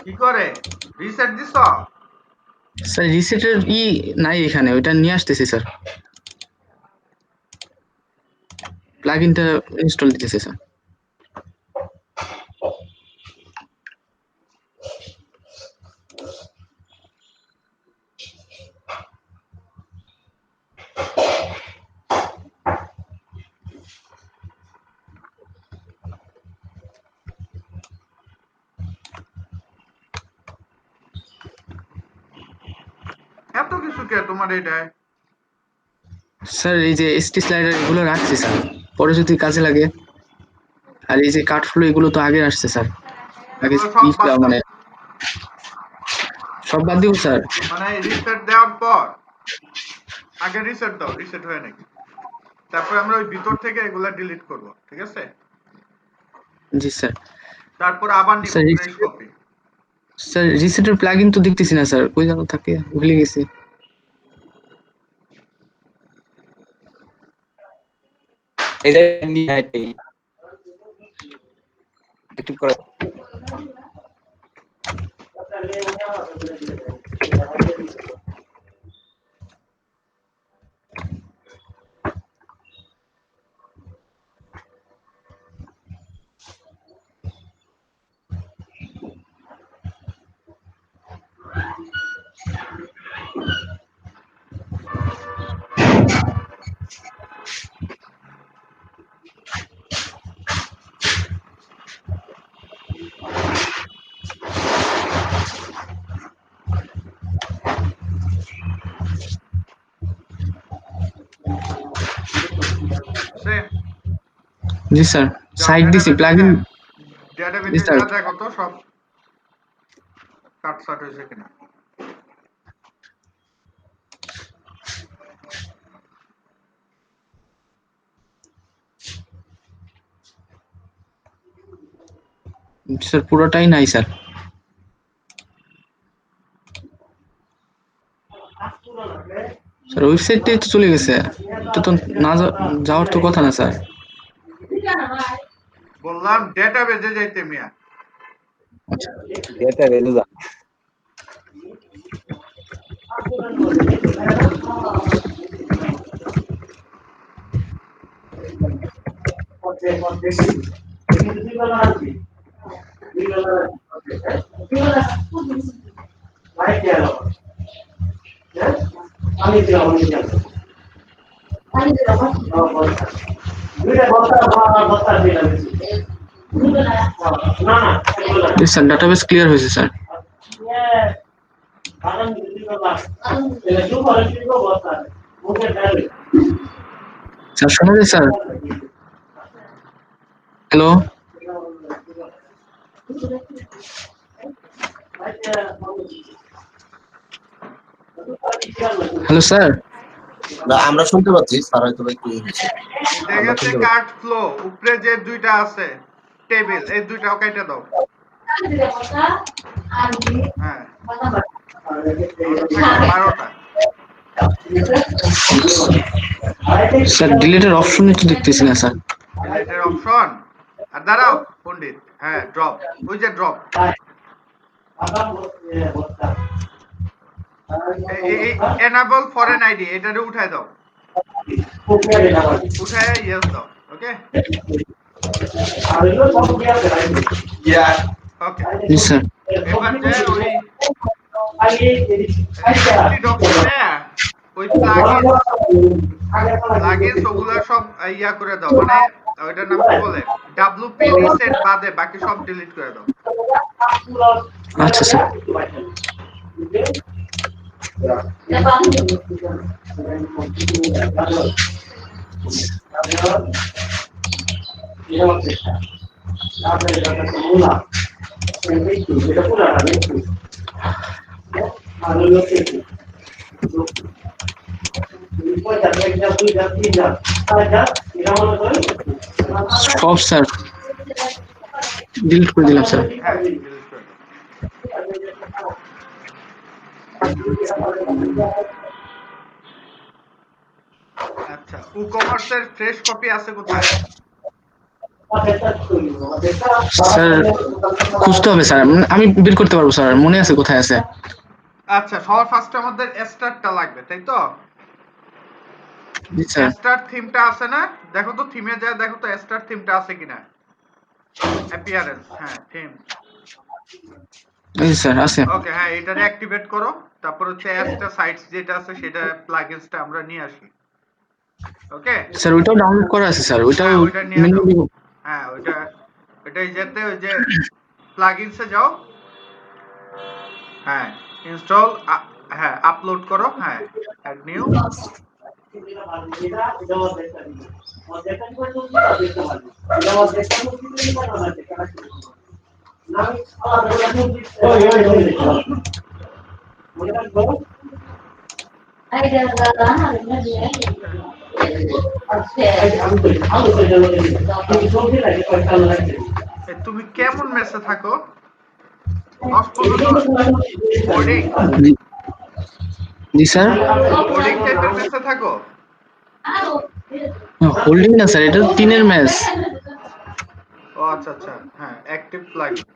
কি করে রিসেট দিছ? স্যার রিসেটের নাই এখানে, ওইটা নিয়ে আসতেছি স্যার। প্লাগইনটা ইনস্টল দিতেছি স্যার। এত কিছু কে তোমার এটায়? স্যার এই যে এসটি স্লাইডার এগুলো রাখছি স্যার, পরে যদি কাজে লাগে। আর এই যে কাট ফ্লো এগুলো তো আগে আসছে স্যার, আগে এগুলো সব বাদ দাও। মানে সব বাদ দিব স্যার। মানে রিসেট দেওয়ার পর আগে রিসেট দাও, রিসেট হয় নাকি, তারপর আমরা ওই ভিতর থেকে এগুলা ডিলিট করব, ঠিক আছে? জি স্যার। তারপর আবার নিব স্যার ফ্রেশ কপি। স্যার রিসেটের প্লাগইন তো দেখতেছি না স্যার, কই যেন থাকে, ভুলে গেছি। এটা নিয়ে একটু করে সে জি স্যার, যাও সাইড দিছি প্লাগইন। জি ডেটাবেজে স্যার। যা দেখো তো সব কাটছাট হয়েছে কিনা। স্যার পুরোটাই নাই স্যার। স্যার ওয়েবসাইটটাই তো চলে গেছে, এটা তো না যাওয়ার তো কথা না স্যার। বললাম ডেটাবেজে যাইতে মিয়া। আচ্ছা এটা রেজু যা জি স্যার, ডাটাবেস ক্লিয়ার হয়েছে স্যার। স্যার শোনা যায় স্যার? Hello hello sir. না আমরা শুনতে পাচ্ছি, স্যার হয়তো একটু হয়েছে। এটা আমরা গেছে শুনতে পাচ্ছি। কাট ফ্লো, উপরে যে দুইটা আছে টেবিল, এই দুইটাও কাইটা দাও। হ্যাঁ, তাহলে থাকবে 12টা। স্যার ডিলেটের অপশনই তো দেখতেছি না স্যার। ডিলিটের অপশন, আর দাঁড়াও পণ্ডিত, হ্যাঁ ড্রপ, ওই যে ড্রপ, এনাবল ফরেন আইডি এটারে উঠায় দাও, উঠায় ইয়েস দাও। ওকে ওকে, জি স্যার। এবার যে ওই রিসেন্টলি ডকুতে ওই প্লাগইনস ওগুলা সব ইয়া করে দাও, মানে ওইটার নাম কি বলে, ডাব্লিউপি রিসেট বাদে বাকি সব ডিলিট করে দাও। আচ্ছা স্যার। সব স্যার ডিলিট করে দিলাম স্যার। হ্যাঁ ডিলিট করে দাও। আচ্ছা, ই-কমার্সের ফ্রেশ কপি আছে কোথায়? স্যার খুঁজতে হবে স্যার, আমি বের করতে পারবো স্যার, মনে আছে কোথায় আছে। আচ্ছা, সবার ফার্স্টে আমাদের স্টারটা লাগবে, তাই তো? জি স্যার। স্টার থিমটা আছে না? দেখো তো থিমে যায়, দেখো তো স্টার থিমটা আছে কিনা। অ্যাপিয়ারেন্স, হ্যাঁ থিম। জি স্যার আছে। ওকে, হ্যাঁ এটারে অ্যাক্টিভেট করো। তারপর হচ্ছে অ্যাস্টা সাইটস যেটা আছে সেটা প্লাগইনসটা আমরা নিয়ে আসি। ওকে, স্যার ওইটাও ডাউনলোড করা আছে স্যার, ওইটাও হ্যাঁ ওইটা নিয়ে যাও। মেনুয়ালি। হ্যাঁ ওইটাই যেতে ওই যে প্লাগইনসে যাও। হ্যাঁ ইনস্টল, হ্যাঁ আপলোড করো, হ্যাঁ অ্যাড নিউ। তুমি কেমন মেসে থাকো 10 পর্যন্ত? বোর্ডিং জি স্যার। বোর্ডিং টাইপের মেসে থাকো? হোল্ডিং না স্যার, এটা তো 3-এর ম্যাচ। ও আচ্ছা আচ্ছা, হ্যাঁ অ্যাক্টিভ প্লাগইন।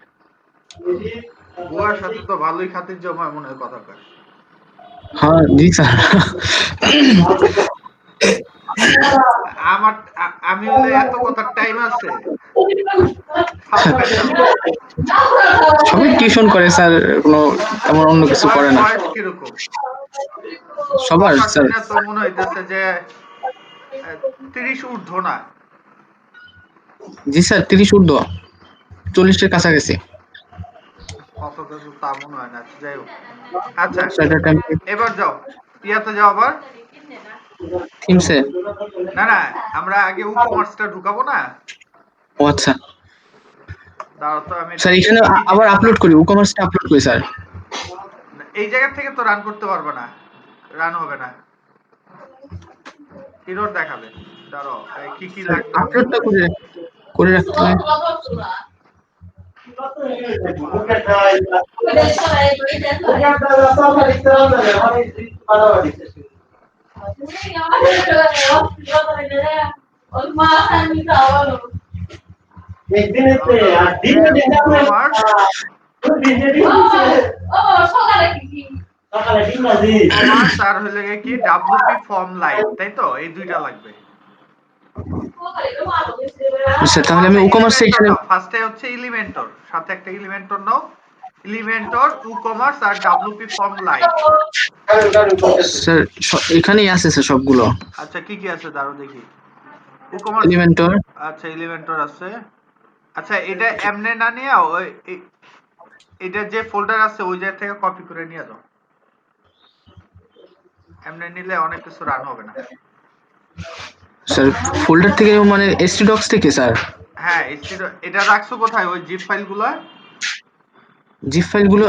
বুয়ার সাথে তো ভালোই খাতির জমা মনে হয় কথা কয়। হ্যাঁ জি স্যার। আমি হলে এত কথার টাইম আছে? ফালতু পেতাম। সবাই টিউশন করে স্যার, কোনো তেমন অন্য কিছু বুয়ার করে না। বয়স কিরকম? সবার কথা স্যার। শুনে তো মনে হইতেছে যে 30 ঊর্ধ্ব না। জি স্যার 30 ঊর্ধ্ব, 40-এর কাছাকাছি। অতটা তো তা মনে হয় না, যাই হোক। আচ্ছা, স্যার এটা টাইম এবার যাও ইয়াতে যাও আবার। থিমসে। না না, আমরা আগে উকমার্সটা ঢুকাবো না? ও আচ্ছা দাঁড়াও তো, আমি এটা স্যার, কি এখানে কি আবার জিনিস আপলোড করি, উকমার্সটা আপলোড করি স্যার। এই জায়গা থেকে তো রান করতে পারবে না, রান হবে না, এরর দেখাবে। দাঁড়াও, কি কি স্যার লাগবে আমি আপলোডটা বলি। করে করে রাখতে হবে। উকমার্স উকমার্স আর হলে গিয়ে কি ডাব্লিউপি ফর্ম লাইট, তাই তো? এই দুইটা লাগবে। স্যার তাহলে আমি উকমার্সে এলিমেন্টর এখানে। নাও ফার্স্টে, হচ্ছে এলিমেন্টর, সাথে একটা এলিমেন্টর নাও। এলিমেন্টর, উকমার্স আর ডাব্লিউপি ফর্ম লাইট। স্যার এখানেই আছে স্যার সবগুলো। আচ্ছা, কি কি আছে দাঁড়াও দেখি। WooCommerce, Elementor. আচ্ছা এলিমেন্টর আছে। আচ্ছা, এটা এমনে না নিয়ে ওই এটা যে ফোল্ডার আছে ওই জায়গা থেকে কপি করে নিয়ে যাও। এমনে নিলে অনেক কিছু রান হবে না। স্যার ফোল্ডার থেকে মানে এসটি ডক্স থেকে স্যার? হ্যাঁ, এটা রাখছো কোথায় ওই জিপ ফাইলগুলো? জিপ ফাইলগুলো।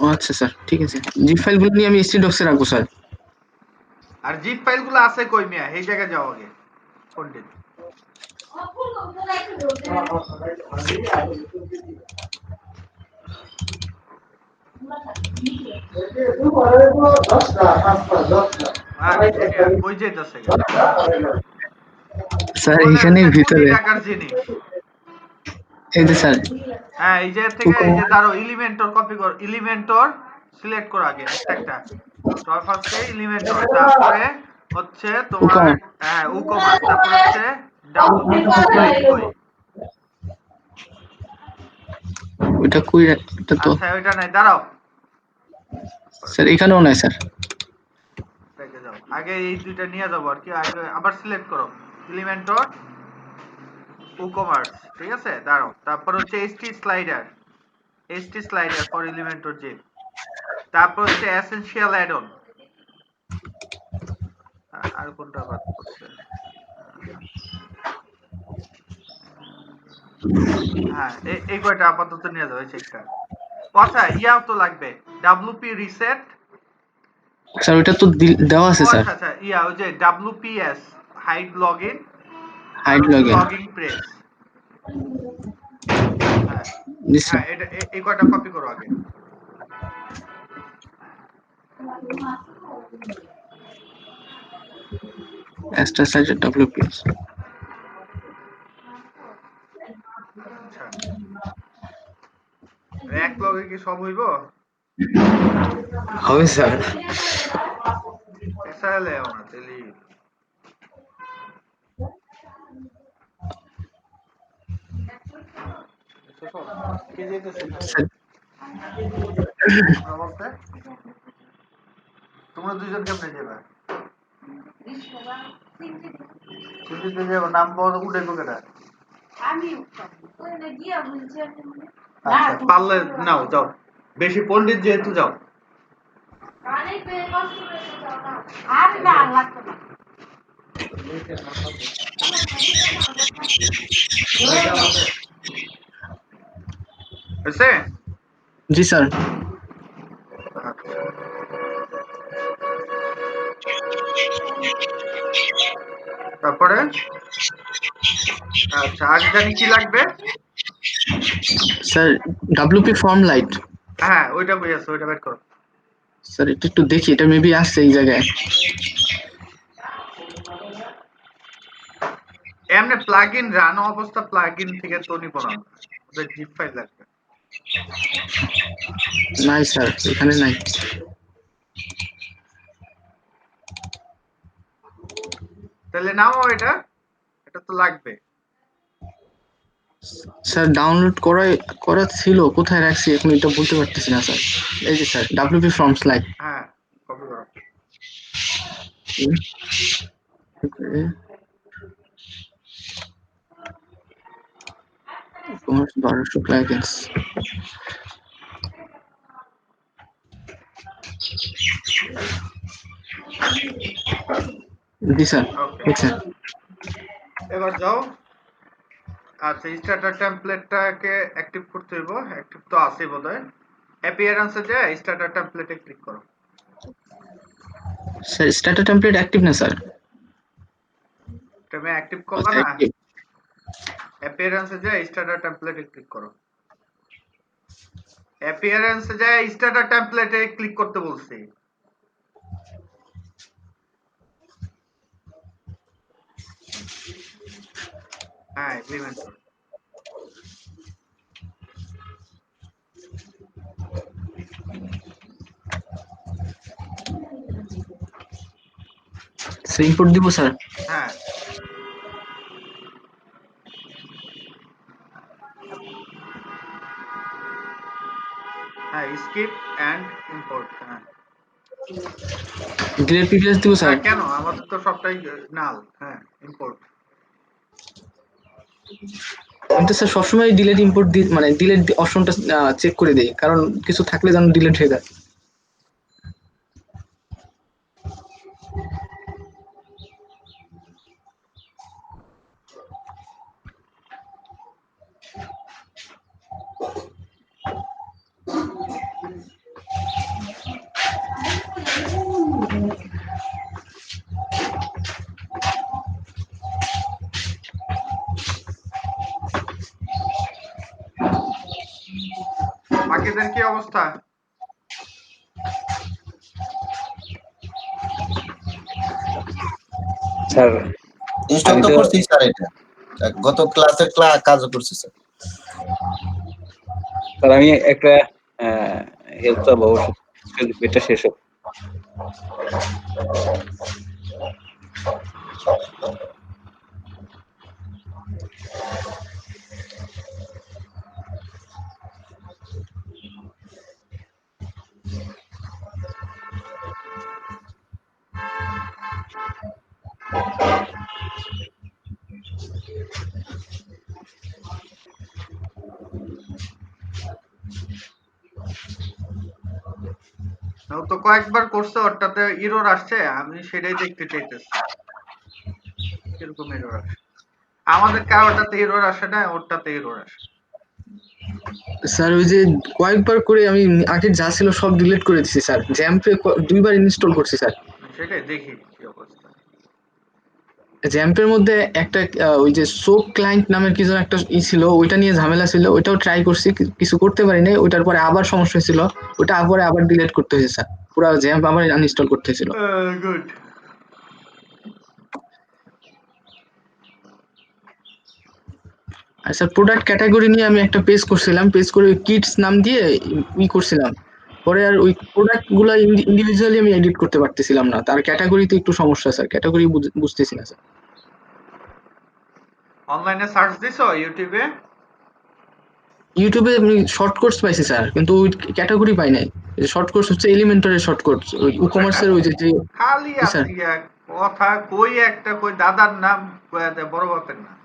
ও আচ্ছা স্যার ঠিক আছে, জিপ ফাইলগুলো নিয়ে আমি এসটি ডক্সে রাখবো স্যার। আর জিপ ফাইলগুলো আছে কই মিয়া? এই জায়গায় যাও আগে পণ্ডিত। কই যাইতাছে গা? স্যার মনে এখানে হচ্ছে কোটি ভিতরে। টাকার জিনিস। এই যে স্যার। হ্যাঁ, এই জায়গা থেকে এই যে দাঁড়ো, এলিমেন্টর কপি কর, এলিমেন্টর সিলেক্ট করো আগে একটা একটা। সবার ফার্স্টে এলিমেন্টর, তারপরে হচ্ছে তোমার উকমার্স। হ্যাঁ উকমার্স, তারপর হচ্ছে ডাব্লিউপি ফর্ম লাইট কই? ওইটা কই এটা তো। আচ্ছা ওইটা নাই, দাঁড়াও। স্যার এখানেও নাই স্যার। রেখে যাও, আগে এই দুইটা নিয়ে যাবো আর কি। আগে আবার সিলেক্ট করো এলিমেন্টর, উকমার্স, ঠিক আছে? দাঁড়াও, তারপর হচ্ছে ST slider for Elementor J, তারপর হচ্ছে এসেনশিয়াল অ্যাড অন। আর কোনটা বাদ পড়ছে? হ্যাঁ, এই কয়টা আপাতত নিয়ে যাও, এই চেকটা। আচ্ছা, ইয়াও তো লাগবে, ডাব্লিউপি রিসেট। স্যার ওইটা তো দেওয়া ও আছে স্যার। আচ্ছা আচ্ছা, ওই যে ডাব্লিউপিএস হাইড লগইন আর হাইড হচ্ছে লগইন। Login press. হ্যাঁ জি হ্যাঁ, স্যার। এটা এই কয়টা কপি করো আগে। এক্সট্রা সাইজের ডব্লিউপিএস। আচ্ছা, এক লগে কি সব হইব? হবে স্যার। এসাইলে ওনা তেলি কি যেতেছে স্যার, তোমরা বলতে তোমরা দুইজন কেমনে যাবে? সিটিতে যাবো, নাম বল, উঠে কোকেটা। আচ্ছা, পারলে নাও, যাও। বেশি পণ্ডিত যেহেতু, যাও। হয়েছে? জি স্যার। তারপরে আচ্ছা, আর জানি কি লাগবে? Sir WP form light. হ্যাঁ, ওইটা বুঝেছো, ওইটা বের করো। স্যার একটু একটু দেখি, এটা মেবি আসছে এই জায়গায়। এমনি প্লাগ ইন রান অবস্থা প্লাগ ইন থেকে তো নিব না, ওদের জিপ ফাইল লাগবে। নাই স্যার, এখানে নাই। তাহলে নাও, এটা এটা তো লাগবে। স্যার ডাউনলোড করা ছিল, কোথায় রাখছি এখন এটা বলতে পারতেছি না স্যার। এই যে স্যার ডাব্লিউপি ফর্ম লাইট। হ্যাঁ, কপি করো। তোমার 1200 প্লাগইনস। জি স্যার, ওকে, ঠিক স্যার। এবার যাও। আচ্ছা, স্টার্টার টেমপ্লেটটাকে অ্যাক্টিভ করতে হইব, অ্যাক্টিভ তো আছে বোধহয়। অ্যাপিয়ারেন্সে যে স্টার্টার টেমপ্লেটে ক্লিক করো। স্যার স্ট্যাটাস টেমপ্লেট অ্যাক্টিভ না স্যার। তুমি অ্যাক্টিভ করলা আচ্ছা না? অ্যাক্টিভ। অ্যাপিয়ারেন্সে যে স্টার্টার টেমপ্লেটে ক্লিক করো। অ্যাপিয়ারেন্সে যে স্টার্টার টেমপ্লেটে ক্লিক করতে বলছি। হ্যাঁ, এগ্রিমেন্ট করো। স্যার ইনপুট দিব স্যার। হ্যাঁ, হ্যাঁ, স্কিপ এন্ড ইম্পোর্ট। হ্যাঁ, ডিলেট পিপিএস দিব স্যার। হ্যাঁ, কেন, আমাদের তো সবটাই নাল। হ্যাঁ, ইম্পোর্ট। আমি তো স্যার সবসময় ডিলেট ইম্পোর্ট দিই, মানে ডিলেট অপশনটা চেক করে দেই, কারণ কিছু থাকলে যেন ডিলেট হয়ে যায়। বাকিদের কি অবস্থা? স্যার ইনস্টল আমি তো তো করছি স্যার, এটা গত ক্লাসে কাজও করছি স্যার। স্যার আমি একটা হেল্প চাবো, অবশ্যই এটা শেষ হোক। ও তো কয়েকবার করছে, ওটাতে এরর আসছে, আমি সেটাই দেখতে চাইতেছি কিরকম এরর আসে। আমাদের কারোটাতে এরর আসে না, ওরটাতে এরর আসে। স্যার ওই যে কয়েকবার করে আমি আগে যা ছিল সব ডিলিট করে দিছি স্যার, জ্যাম্পে 2বার ইনস্টল করছি স্যার। সেটাই দেখি কি অবস্থা। জ্যাম্পের মধ্যে একটা ওই যে সোপ ক্লায়েন্ট নামের কিছু একটা ছিল, ওইটা নিয়ে ঝামেলা ছিল, ওইটাও ট্রাই করছি, কিছু করতে পারি নাই। ওইটার পরে আবার সমস্যা হয়েছিল, ওটা আবার ডিলিট করতে হয়েছে স্যার, পুরো জ্যাম্প আবার আনইনস্টল করতে হয়েছিল। গুড। আর স্যার প্রোডাক্ট ক্যাটাগরি নিয়ে আমি একটা পেজ করছিলাম, পেজ করে কিডস নাম দিয়ে করছিলাম। পরে আর ওই প্রোডাক্ট গুলা ইন্ডিভিজুয়ালি আমি এডিট করতে পারতেছিলাম না, তার ক্যাটাগরিতে একটু সমস্যা স্যার, ক্যাটাগরি বুঝতেছি না স্যার। অনলাইনে সার্চ দিছো ইউটিউবে? ইউটিউবে আমি শর্ট কোর্স পাইছি স্যার, কিন্তু ওই ক্যাটাগরি পাই নাই। শর্ট কোর্স হচ্ছে এলিমেন্টারের শর্ট কোর্স, ওই কমার্সের ওই যে খালি জি স্যার। আপনি কথা কই একটা কই দাদার নাম কইয়া দেয়, বড় বাপের নাম।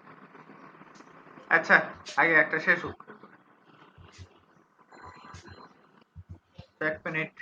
আচ্ছা, আগে একটা শেষ হোক। 1 মিনিট।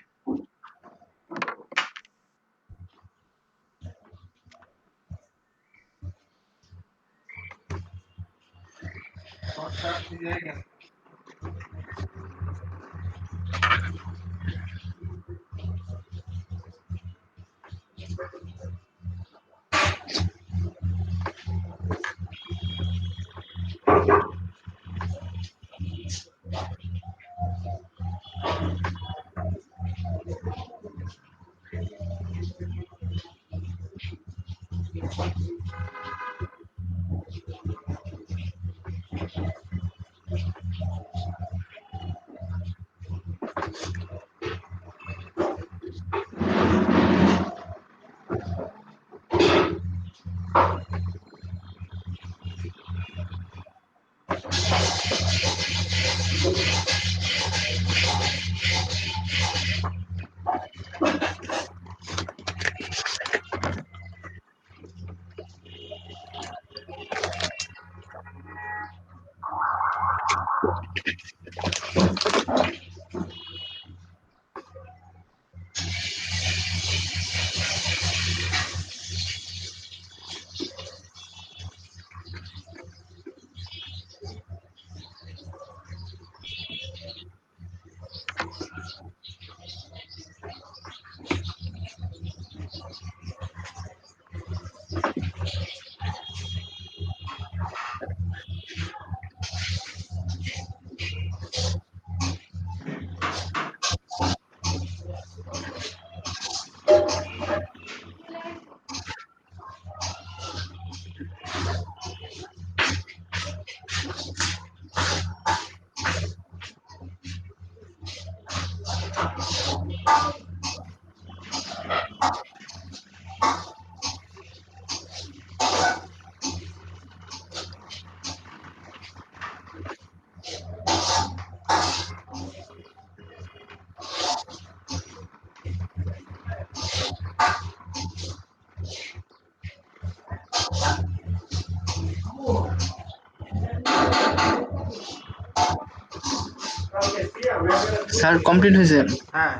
স্যার কমপ্লিট হয়েছে। হ্যাঁ,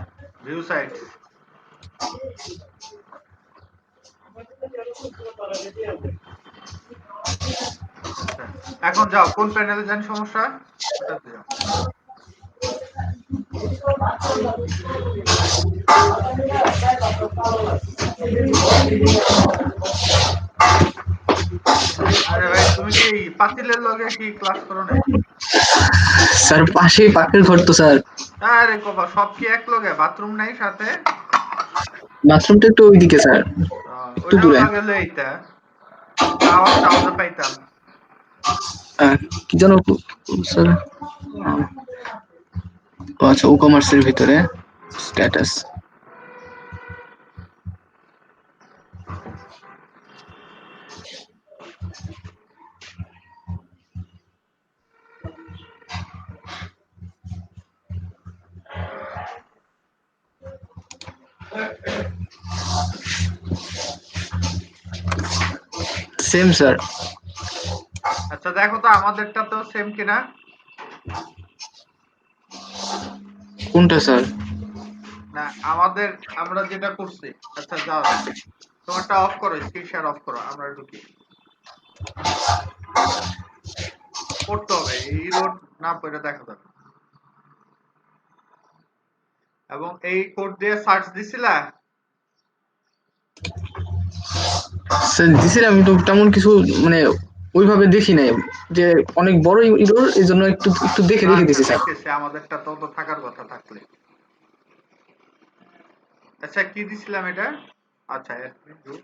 ভিউ সাইট। আচ্ছা, এখন যাও কোন প্যানেলে জানি সমস্যা, ওটাতে যাও। আরে ভাই, তুমি কি পাতিলের লগে কি ক্লাস করো নাকি? স্যার পাশেই পাখির ঘর তো স্যার। আরে কবা, সব কি এক লগে? বাথরুম নাই সাথে? বাথরুমটা একটু ওইদিকে স্যার, একটু ওইটাও দূরে। লাগালে এইটা আওয়াজ টাওয়াজে পাইতাম। কি যেন স্যার, ও আচ্ছা, ও কমার্সের ভিতরে স্ট্যাটাস। Same sir. আচ্ছা দেখো তো আমাদেরটাতেও সেম কিনা। কোনটা স্যার? না, আমাদের আমরা যেটা করছি। আচ্ছা যাও, তোমারটা অফ করো, স্ক্রিন শেয়ার অফ করো, আমরা ঢুকি। পড়তে হবে, এই রোড না পড়ে দেখা যাবে। এবং এই কোড দিয়ে সার্চ দিছিলা? স্যার দিছিলাম, কিন্তু তেমন কিছু মানে ওইভাবে দেখি নাই, যে অনেক বড় ইরোর, এই জন্য একটু একটু দেখে দেখে আচ্ছা দিছি স্যার। দেখতেছি, আমাদেরটা তো থাকার কথা থাকলে। আচ্ছা কি দিছিলাম এটা? আচ্ছা admin group।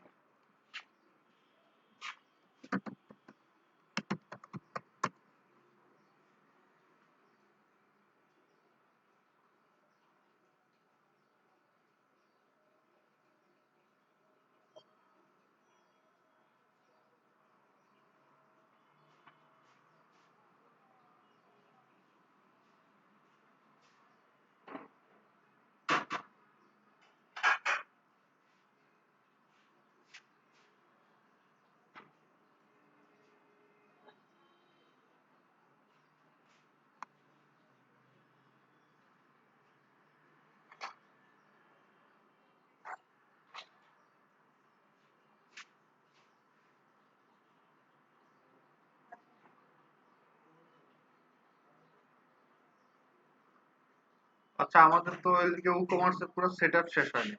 আচ্ছা আমাদের তো এদিকে ই-কমার্সের পুরো সেটআপ শেষ হয়নি,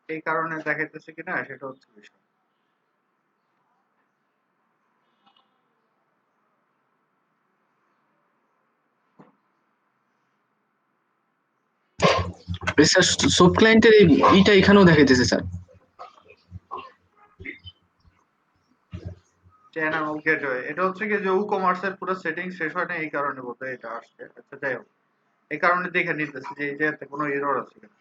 এই কারণে দেখাইতেছে কিনা সেটা হচ্ছে বিষয়। স্যার সোপ ক্লায়েন্টের এইটা এখানেও দেখাইতেছে স্যার। চ্যানেল গেটওয়ে এটা হচ্ছে কি যে ই-কমার্সের পুরো সেটিং শেষ হয় না, এই কারণে বোধহয় এটা আসছে। আচ্ছা যাই হোক, এই কারণে দেখে নিতেছি যে এই জায়গাতে কোনো এরর আছে কিনা।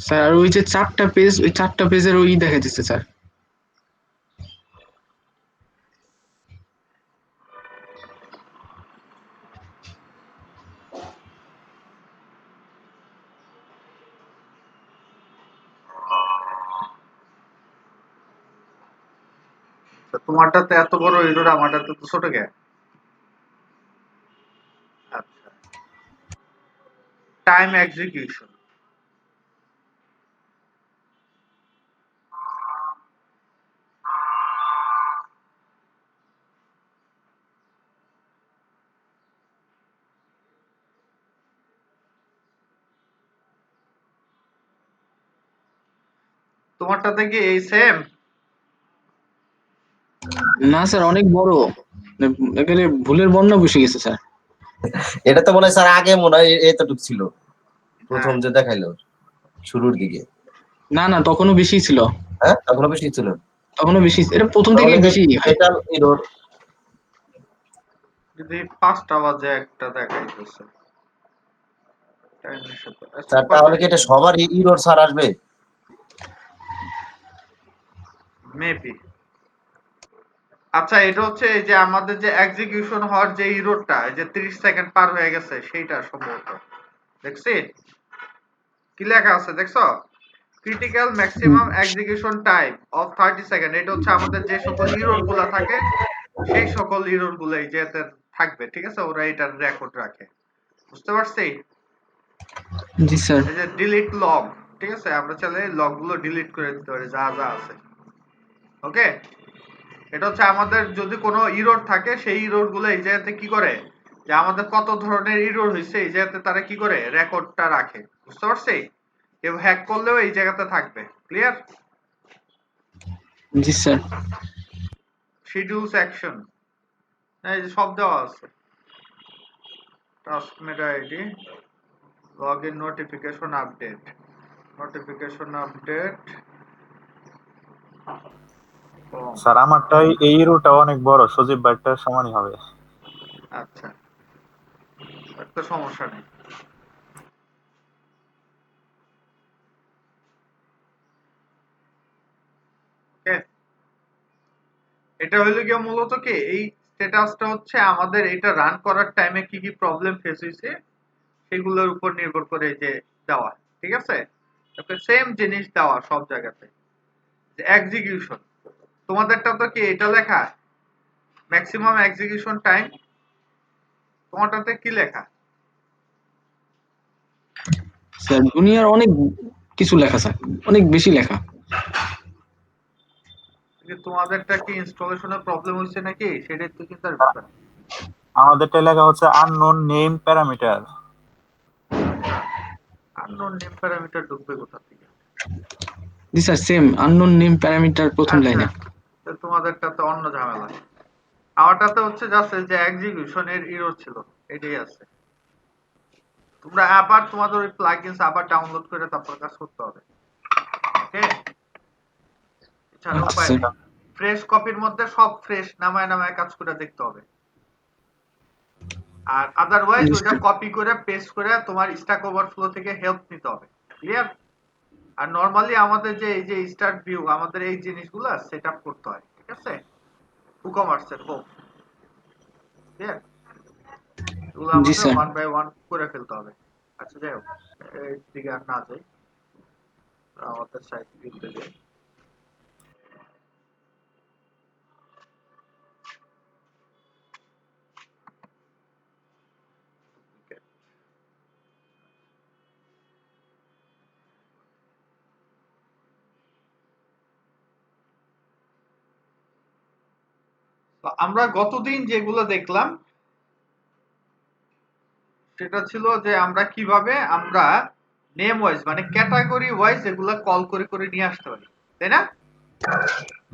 স্যার আর ওই যে 4টা পেজ, ওই 4টা পেজের ওই দেখাইতেছে স্যার। তো তোমারটাতে এত বড় এরর, আমারটাতে তো ছোট কে? আচ্ছা, টাইম এক্সিকিউশন। তোমারটাতে কি এই সেম? না স্যার অনেক বড়, এখানে ভুলের বন্যা বসে গেছে স্যার। এটা তো মনে হয় স্যার আগে মনে হয় এতটুকু ছিল, প্রথম হ্যাঁ, যে দেখাইলো শুরুর দিকে। না না তখনও বেশি ছিল, হ্যাঁ এখনো বেশি ছিল, তখনও বেশি, এটা প্রথম তাহলে থেকেই যে বেশি হয়। Fatal error. যদি 5টা বাজে একটা দেখাইতেছে টাইমের সাথে। আচ্ছা স্যার তাহলে কি কন্টিনিউ, এটা সবার এরর স্যার আসবে? মেবি। আচ্ছা এটা হচ্ছে এই যে আমাদের যে এক্সিকিউশন হওয়ার যে ইরোরটা, এই যে 30 সেকেন্ড পার হয়ে গেছে সেইটা সম্ভবত। দেখছি কি লেখা আছে দেখছো? Critical maximum execution time of 30 second. এটা হচ্ছে আমাদের যে সকল ইরর গুলা থাকে সেই সকল ইরর গুলাই যেতে থাকবে, ঠিক আছে? ওরা এটার রেকর্ড রাখে, বুঝতে পারছি? জি স্যার। এই যে ডিলিট লগ, ঠিক আছে? আমরা চাইলে লগ গুলো ডিলিট করে দিতে পারি যা যা আছে। ওকে, এটা হচ্ছে আমাদের যদি কোনো ইরর থাকে সেই ইরর গুলো এই জায়গাতে কি করে, যে আমাদের কত ধরনের ইরর হয়েছে এই জায়গাতে তারা কি করে রেকর্ডটা রাখে, বুঝতে পারছি? কেউ হ্যাক করলেও এই জায়গাতে থাকবে। ক্লিয়ার? জি স্যার। শিডিউলস অ্যাকশন, এই যে সব দেওয়া আছে। Task meta ID, login, notification update, notification update. Sir আমারটা এই রুটটা অনেক বড়, সজীব ভাইটার সমানই হবে। আচ্ছা, একটা সমস্যা নেই। ওকে, এটা হইলো গিয়ে মূলত কি এই স্ট্যাটাসটা হচ্ছে আমাদের এটা রান করার টাইমে কি কি প্রবলেম ফেস হয়েছে সেগুলোর উপর নির্ভর করে এই যে দেওয়া, ঠিক আছে? সেম জিনিস দেওয়া সব জায়গাতে। এক্সিকিউশন তোমাদেরটা তো কি এটা লেখা ম্যাক্সিমাম এক্সিকিউশন টাইম, তোমারটাতে কি লেখা? স্যার দুনিয়ার অনেক কিছু লেখা স্যার, অনেক বেশি লেখা। তোমাদেরটা কি ইনস্টলেশনের প্রবলেম হয়েছে নাকি সেটাই তো চিন্তার বিষয়। আমাদেরটা লেখা হচ্ছে unknown name parameter. Unknown name parameter ঢুকবে কোথা থেকে? জি sir same unknown name parameter প্রথম আচ্ছা, লাইনে। তো তোমাদেরটা তো অন্য ঝামেলা। আমারটাতে হচ্ছে জাস্ট যে এক্সিকিউশনের এরর ছিল এটাই আছে। তোমরা আবার তোমাদের ওই প্লাগইনস আবার ডাউনলোড করে তারপর কাজ করতে হবে। ওকে, এছাড়া আচ্ছা উপায় স্যার। নেই। ফ্রেশ কপির মধ্যে সব ফ্রেশ নামায় নামায় কাজ করে দেখতে হবে। আর আদারওয়াইজ জি ওটা স্যার। কপি করে পেস্ট করে তোমার স্ট্যাক ওভারফ্লো থেকে হেল্প নিতে হবে। ক্লিয়ার? আর নরমালি আমাদের যে এই যে স্টার্ট ভিউ আমাদের এই জিনিসগুলো সেটআপ করতে হয়, ঠিক আছে? ই-কমার্সের হোক, ক্লিয়ার? এগুলো জি আমাদের স্যার। ওয়ান বাই ওয়ান করে ফেলতে হবে। আচ্ছা যাই হোক, এই দিকে আর না যাই, আমাদের সাইট ভিউতে যাই। তো আমরা গতদিন যেগুলো দেখলাম সেটা ছিল যে আমরা কিভাবে আমরা নেম ওয়াইজ মানে ক্যাটাগরি ওয়াইজ এগুলা কল করে করে নিয়ে আসতে পারি, তাই না?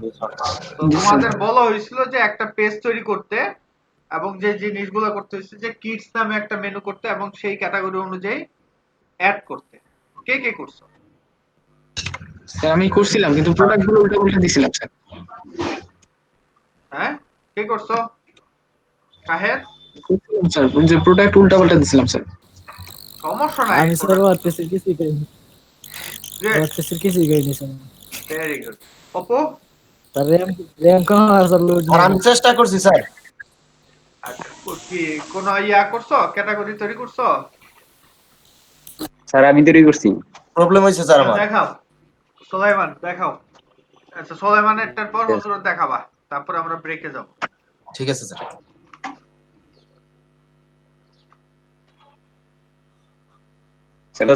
জি স্যার। তো জি স্যার। তোমাদের বলা হয়েছিল যে একটা পেজ তৈরি করতে এবং যে জিনিসগুলো করতে হয়েছে যে কিডস নামে একটা মেনু করতে এবং সেই ক্যাটাগরি অনুযায়ী অ্যাড করতে। কে কে করছো? স্যার আমি করছিলাম কিন্তু প্রোডাক্ট গুলো উল্টা পাল্টা দিছিলাম স্যার। হ্যাঁ, কে করছো? শাহেদ? করছিলাম স্যার, ওই যে প্রোডাক্ট উল্টা পাল্টা দিছিলাম স্যার। সমস্যা নাই, আমি স্যার ওয়ার্ডপ্রেসের কিছুই করিনি, ওয়ার্ডপ্রেসের কিছুই করিনি sir. Very good. Apu? Sir RAM কম স্যার লোড আর আমি চেষ্টা করছি স্যার। আচ্ছা, কি কোনো ইয়া করছো, ক্যাটাগরি তৈরি করছো? স্যার আমি তৈরি করছি। প্রবলেম হয়েছে স্যার আমার। দেখাও সোলাইমান, দেখাও। আচ্ছা, সোলাইমানেরটার পর হযরত দেখাবা, তারপরে আমরা ব্রেকে যাব। ঠিক আছে স্যার। সেটা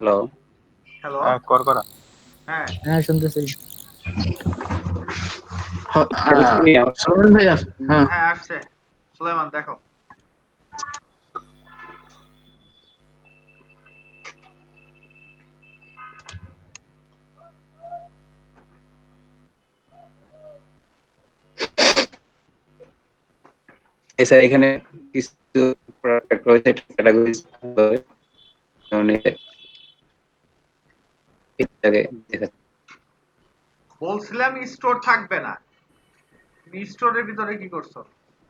হ্যালো হ্যালো। হ্যাঁ করা। হ্যাঁ, হ্যাঁ শুনতেছি। সরোজ ভাইয়া, হ্যাঁ হ্যাঁ আসছে। সুলাইমান দেখো। স্যার এখানে কিছু প্রোডাক্ট রয়েছে ক্যাটাগরি বলছিলাম স্টোর থাকবে না, তুমি স্টোরের ভিতরে কি করছো?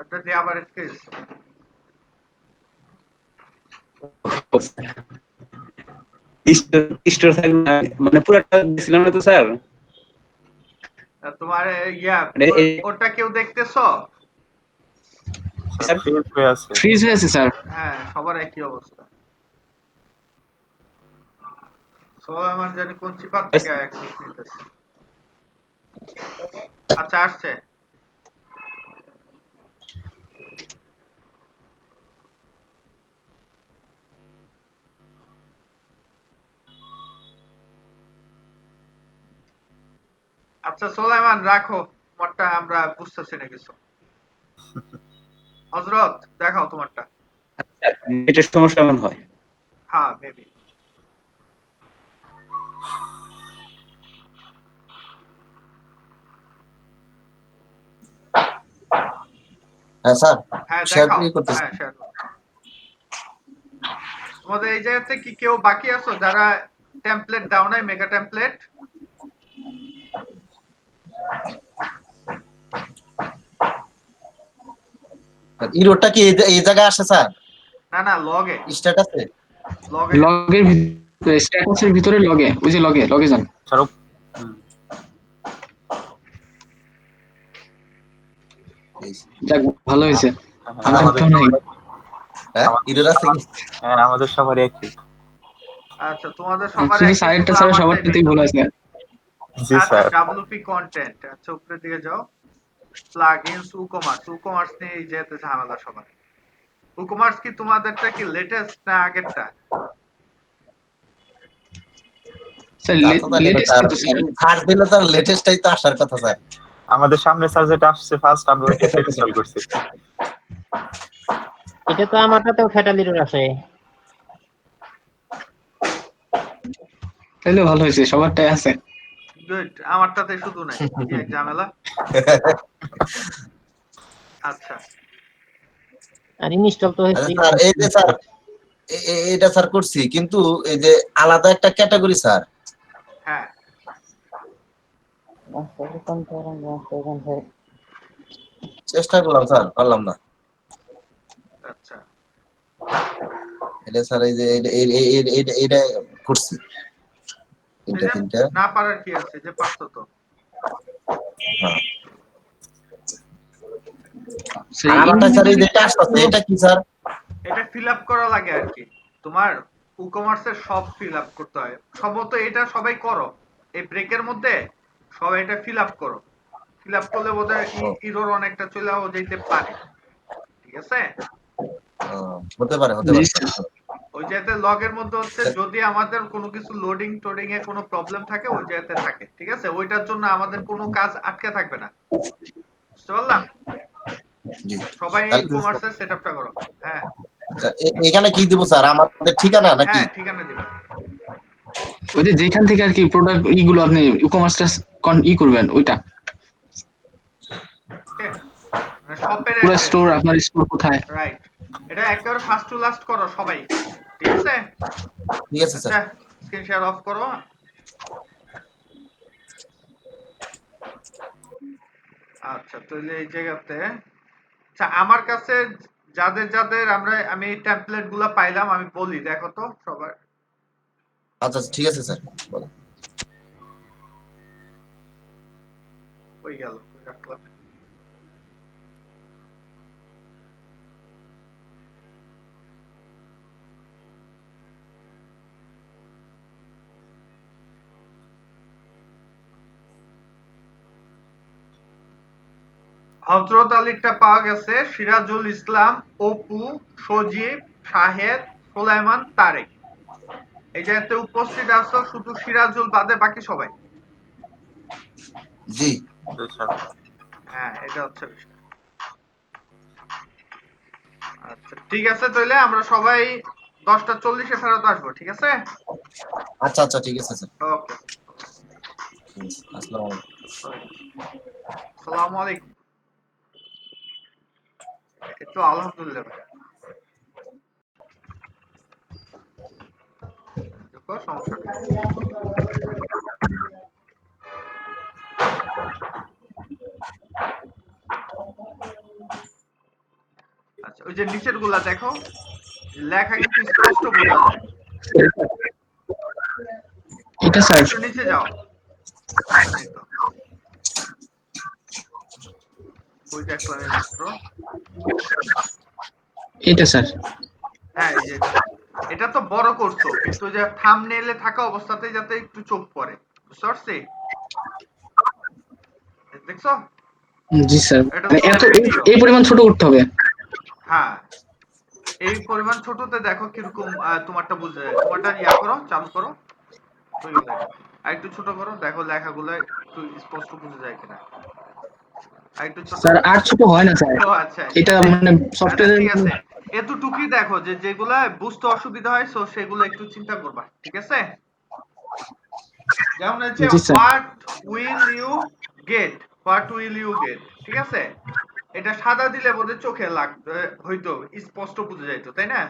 একটা যে আবার স্কেচ। স্টোর থাকবে না, মানে পুরোটা দিছিলাম না তো স্যার। তোমার ইয়া মানে ওটা কেউ দেখতেছো? স্যার ফিল্ড হয়ে আছে। ফ্রিজ হয়ে আছে স্যার। হ্যাঁ, সবার একই অবস্থা। সুলাইমান জানি কোন চিপার থেকে অ্যাক্সেস নিতেছে। আচ্ছা আসছে। আচ্ছা সোলাইমান রাখো, তোমারটা আমরা বুঝতেছি না কিছু। হযরত দেখাও তোমারটা। এটার সমস্যা এমন হয়। হ্যাঁ মেবি। হ্যাঁ স্যার, হ্যাঁ শেয়ার দেখাও। করতেছি। হ্যাঁ শেয়ার করো। তোমাদের এই জায়গাতে কি কেউ বাকি আছো যারা টেমপ্লেট দাও নাই, মেগা টেমপ্লেট? ইরোটা কি এই জায়গায় আসে স্যার? না না, লগে। স্ট্যাটাসে? লগে। লগের ভিতরে, স্ট্যাটাসের ভিতরে লগে, ওই যে লগে যান। স্যার যাক ভালো হয়েছে। আমার আমাদের তো নাই। হ্যাঁ ইরোর আছে কি? হ্যাঁ আমাদের সবারই একই। আচ্ছা, তোমাদের সবার শুধু একই, সাইডটা শুধু ছাড়া আমারটাই সবারটাতেই ভিন্ন। ভুল আছে। জি আচ্ছা, স্যার। WP কন্টেন্ট, আচ্ছা উপরে দিয়ে যাও। প্লাগইনস উকমার্স নিয়ে এই যেতে ঝামেলা সবার। উকমার্স কি তোমাদেরটা কি লেটেস্ট না আগেরটা? স্যার তা তো জানি না লেটেস্ট স্যার। তো স্যার। ফার্স্ট দিলে তো লেটেস্টটাই তো আসার কথা স্যার। আমাদের সামনে স্যার যেটা আসছে ফার্স্ট আমরা ওইটা ইনস্টল করছি। এটা তো আমারটাতেও ফ্যাটালির আছে। তাহলে ভালো হয়েছে, সবারটাই আছে। গুড, আমারটাতে শুধু নাই, কি এক ঝামেলা। আচ্ছা আর ইনস্টল তো আচ্ছা হয়েছে। স্যার, এই যে স্যার এটা স্যার করছি, কিন্তু এই যে আলাদা একটা ক্যাটাগরি স্যার, হ্যাঁ, চেষ্টা করলাম স্যার, পারলাম না। আচ্ছা এটা স্যার এই যে এটা করছি এই তিনটা যে তিনটা। না পারার কি আছে, যে পারছো তো। হ্যাঁ। সেই আর আমারটা স্যার এই যে টাস্ক আছে, এটা কি স্যার? এটা ফিল আপ করা লাগে আর কি। তোমার কুকমার্সের সব ফিল আপ করতে হয় সম্ভবত, এটা সবাই করো এই ব্রেকের মধ্যে, সবাই এটা ফিল আপ করো। ফিল আপ করলে বোধহয় ইরোর অনেকটা চলেও যেতে পারে। ঠিক আছে, হতে পারে জি স্যার। স্যার। ওই জায়গাতে লগের মধ্যে হচ্ছে যদি আমাদের কোনো কিছু লোডিং টোডিং এ কোনো প্রবলেম থাকে ওই জায়গাতে থাকে, ঠিক আছে? ওইটার জন্য আমাদের কোনো কাজ আটকে থাকবে না, বুঝতে পারলাম? জি সবাই এই তাহলে কমার্সের সেটআপটা করো। হ্যাঁ এখানে কি দিব স্যার, আমাদের ঠিকানা নাকি? হ্যাঁ ঠিকানা দিবা। ওই যে যেখান থেকে আর কি প্রোডাক্ট ইগুলো আপনি ই-কমার্সটা করবেন ওইটা ওকে, মানে শপের পুরো অ্যাড্রেস। স্টোর, আপনার স্টোর কোথায়। রাইট, এটা একেবারে ফার্স্ট টু লাস্ট করো সবাই, ঠিক আছে? ঠিক আছে স্যার। আচ্ছা স্ক্রিন শেয়ার অফ করো। আচ্ছা তাহলে এই জায়গাতে আচ্ছা আমার কাছে যাদের যাদের আমি টেমপ্লেট গুলা পাইলাম আমি বলি, দেখো তো সবার। আচ্ছা ঠিক আছে স্যার, বলেন। কই গেল, কই রাখলাম? হযরত আলীরটা পাওয়া গেছে, সিরাজুল ইসলাম, অপু, সজীব, শাহেদ, সুলাইমান, তারেক। এই জায়গাতে উপস্থিত আছো শুধু সিরাজুল বাদে বাকি সবাই। জি জি স্যার। হ্যাঁ এটা হচ্ছে বিষয়। আচ্ছা ঠিক আছে, তাহলে আমরা সবাই 10:40 ফেরত আসবো, ঠিক আছে? আচ্ছা আচ্ছা ঠিক আছে স্যার। ওকে, আসসালামু আলাইকুম। আসসালামু আলাইকুম। এই তো আলহামদুলিল্লাহ ভাই। দেখো সমস্যা নেই। আচ্ছা ওই যে নিচের গুলা দেখো, লেখা কিন্তু স্পষ্ট বোঝা যায়। এটা স্যার একটু নিচে যাও। এই তো, ওই দেখলাম এই মাত্র। এটা স্যার হ্যাঁ এই যে এটা তো বড় করছো, কিন্তু যে থাম্বনেইলে থাকা অবস্থাতেই যাতে একটু চোখ পড়ে, বুঝতে পারছি? দেখছো? জি স্যার, এটা মানে তো এত ভিডিও। এই পরিমাণ ছোট করতে হবে। হ্যাঁ এই পরিমাণ ছোটতে দেখো কিরকম তোমারটা বুঝে যায়। তোমারটা ইয়া করো, চালু করো, হয়ে গেল। আর একটু ছোট করো, দেখো লেখাগুলো একটু স্পষ্ট বুঝে যায় কিনা। আর একটু ছোট। স্যার আর ছোট হয় না স্যার, ও আচ্ছা এটা মানে আচ্ছা সফটওয়্যারের। ঠিক আছে, এতটুকুই দেখো যে যেগুলা বুঝতে অসুবিধা হয় সো সেগুলো একটু চিন্তা করবা, ঠিক আছে? যেমন হচ্ছে জি sir. What will you get, ঠিক আছে? এটা সাদা দিলে বোধহয় চোখে লাগতো, হয়তো স্পষ্ট বুঝে যাইতো, তাই না?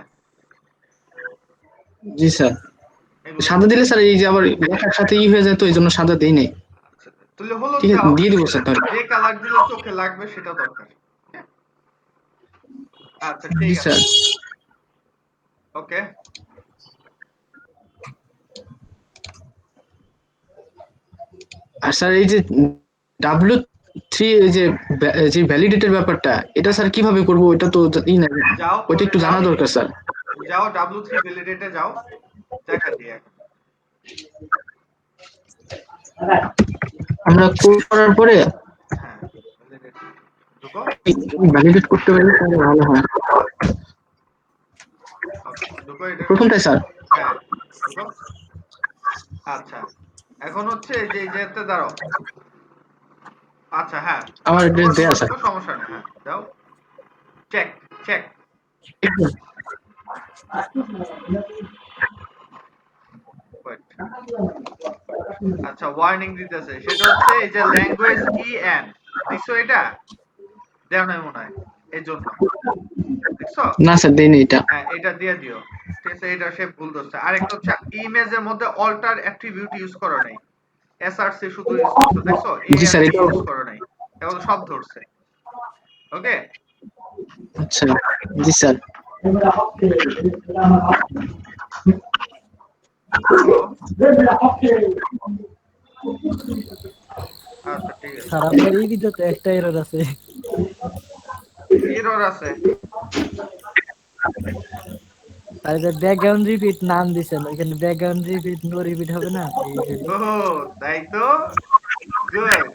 জি স্যার, এগুলো সাদা দিলে স্যার এই যে আবার লেখার সাথে হয়ে যায়, তো এই জন্য সাদা দেই নাই। আচ্ছা, তাহলে হলুদ ঠিক আছে, দাও, দিয়ে দিব স্যার তাহলে। যে কালার দিলে চোখে লাগবে সেটা দরকার। আচ্ছা ঠিক জি আছে, স্যার। ওকে। আর স্যার এই যে W3 এই যে যে ভ্যালিডেটের ব্যাপারটা, এটা স্যার কিভাবে করব? এটা তো ই না, যাও ওইটা করে একটু যাও, জানা দরকার স্যার। যাও W3 ভ্যালিডেটে যাও, দেখা দিয়ে এখন। আমরা কোড করার পরে হ্যাঁ validate ঢুকো। ভ্যালিডেট করতে পারলে তাহলে ভালো হয়। ওকে ঢুকো এটার মধ্যে। প্রথমটাই স্যার। হ্যাঁ ঢুকো। আচ্ছা এখন হচ্ছে এই যে এই যেতে দাঁড়াও। আচ্ছা হ্যাঁ আমার ঢুকো অ্যাড্রেস দেয়া ঢুকো স্যার। ঢুকো, সমস্যা নেই, হ্যাঁ দাও, চেক চেক। ওয়েট, আচ্ছা ওয়ার্নিং দিতেছে, সেটা হচ্ছে এই যে ল্যাঙ্গুয়েজ EN দেখছো, এটা দেও নাই মনে হয়, এই জন্য দেখছো? না স্যার দেইনি এটা। হ্যাঁ এটা দিয়ে দিও, ঠিক আছে? এটা সে ভুল ধরছে। আরেকটা হচ্ছে ইমেজের মধ্যে অল্টার অ্যাট্রিবিউট ইউজ করো নাই, SRC শুধু ইউজ করছো, দেখছো? জি স্যার, ART এটা ইউজ করো নাই, এগুলো সব ধরছে। ওকে আচ্ছা। জি স্যার। আচ্ছা ঠিক আছে, স্যার আপনার এই ভিডিওতে একটা এরর আছে। এরর আছে। আর যে ব্যাকগ্রাউন্ড রিপিট নাম দিছেন, ওইখানে ব্যাকগ্রাউন্ড রিপিট নো রিপিট হবে না এই জন্য। ও তাই তো, গুড।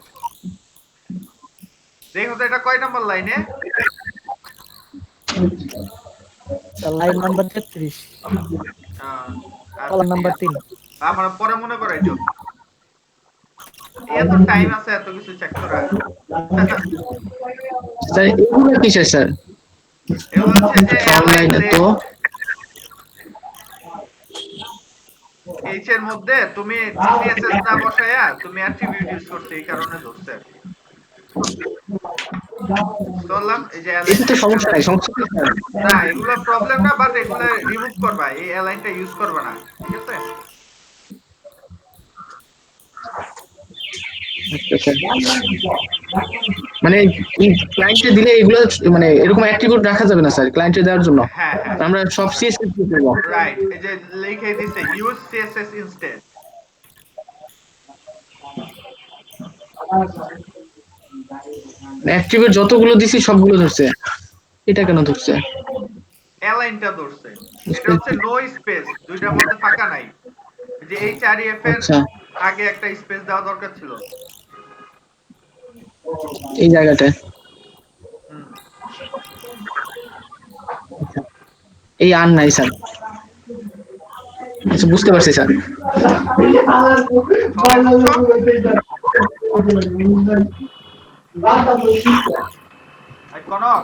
দেখো তো এটা কয় নাম্বার লাইনে? লাইন নাম্বার 33 আচ্ছা, কলাম নাম্বার ঠিক 3। আছে। আমার পরে মনে করাইছো। এত টাইম আছে এত কিছু চেক করা। স্যার এগুলো কিসের স্যার? এগুলো হচ্ছে যে অ্যালাইন অনলাইনে তো লেফট এইচ এর মধ্যে তুমি সিএসএস না বসায়া তুমি অ্যাট্রিবিউট ইউজ করতে এই কারণে ধরছে আর কি। বললাম এই যে এটা তো সমস্যা নাই, অ্যালাইন সমস্যা নেই স্যার। না এগুলো প্রবলেম না, বাট এগুলো রিমুভ করবা, এই অ্যালাইনটা ইউজ করবা না, ঠিক আছে? আচ্ছা, স্যার। মানে ক্লায়েন্টে দিলে এগুলো মানে এরকম অ্যাট্রিবিউট রাখা যাবে না স্যার ক্লায়েন্টে দেওয়ার জন্য। হ্যাঁ হ্যাঁ আমরা সব সিএসএস দিয়ে দেবো। রাইট, এই যে লিখে দিছে ইউজ সিএসএস ইনস্টেড। অ্যাট্রিবিউট যতগুলো দিছি সবগুলো ধরছে, এটা কেন ধরছে? অ্যালাইনটা ধরছে, এটা হচ্ছে নো স্পেস, দুইটার মধ্যে ফাঁকা নাই। এই যে এইচ আর এফ এর আচ্ছা, আগে একটা স্পেস দেওয়া দরকার ছিল। এই জায়গাটায় হুম। এই আর নাই স্যার। আচ্ছা, বুঝতে পারছি স্যার। সবাই বুঝছো? আর কনক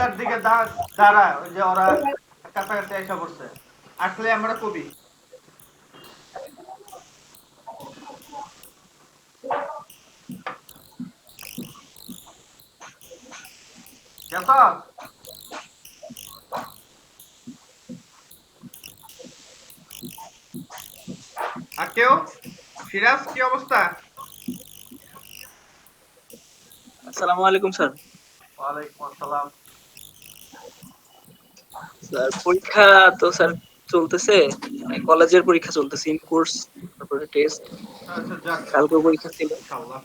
তার দিকে দাঁড়া, ওই যে ওরা কাছাকাছি এসে পড়ছে, আসলে আমরা কবি। যত আর কেউ? সিরাজ কি অবস্থা? আসসালামু আলাইকুম স্যার। ওয়ালাইকুম আসসালাম। স্যার পরীক্ষা তো স্যার চলতেছে, মানে কলেজের পরীক্ষা চলতেছে, ইন কোর্স, তারপরে টেস্ট, আচ্ছা যাক, কালকে পরীক্ষা ছিল। ইনশাআল্লাহ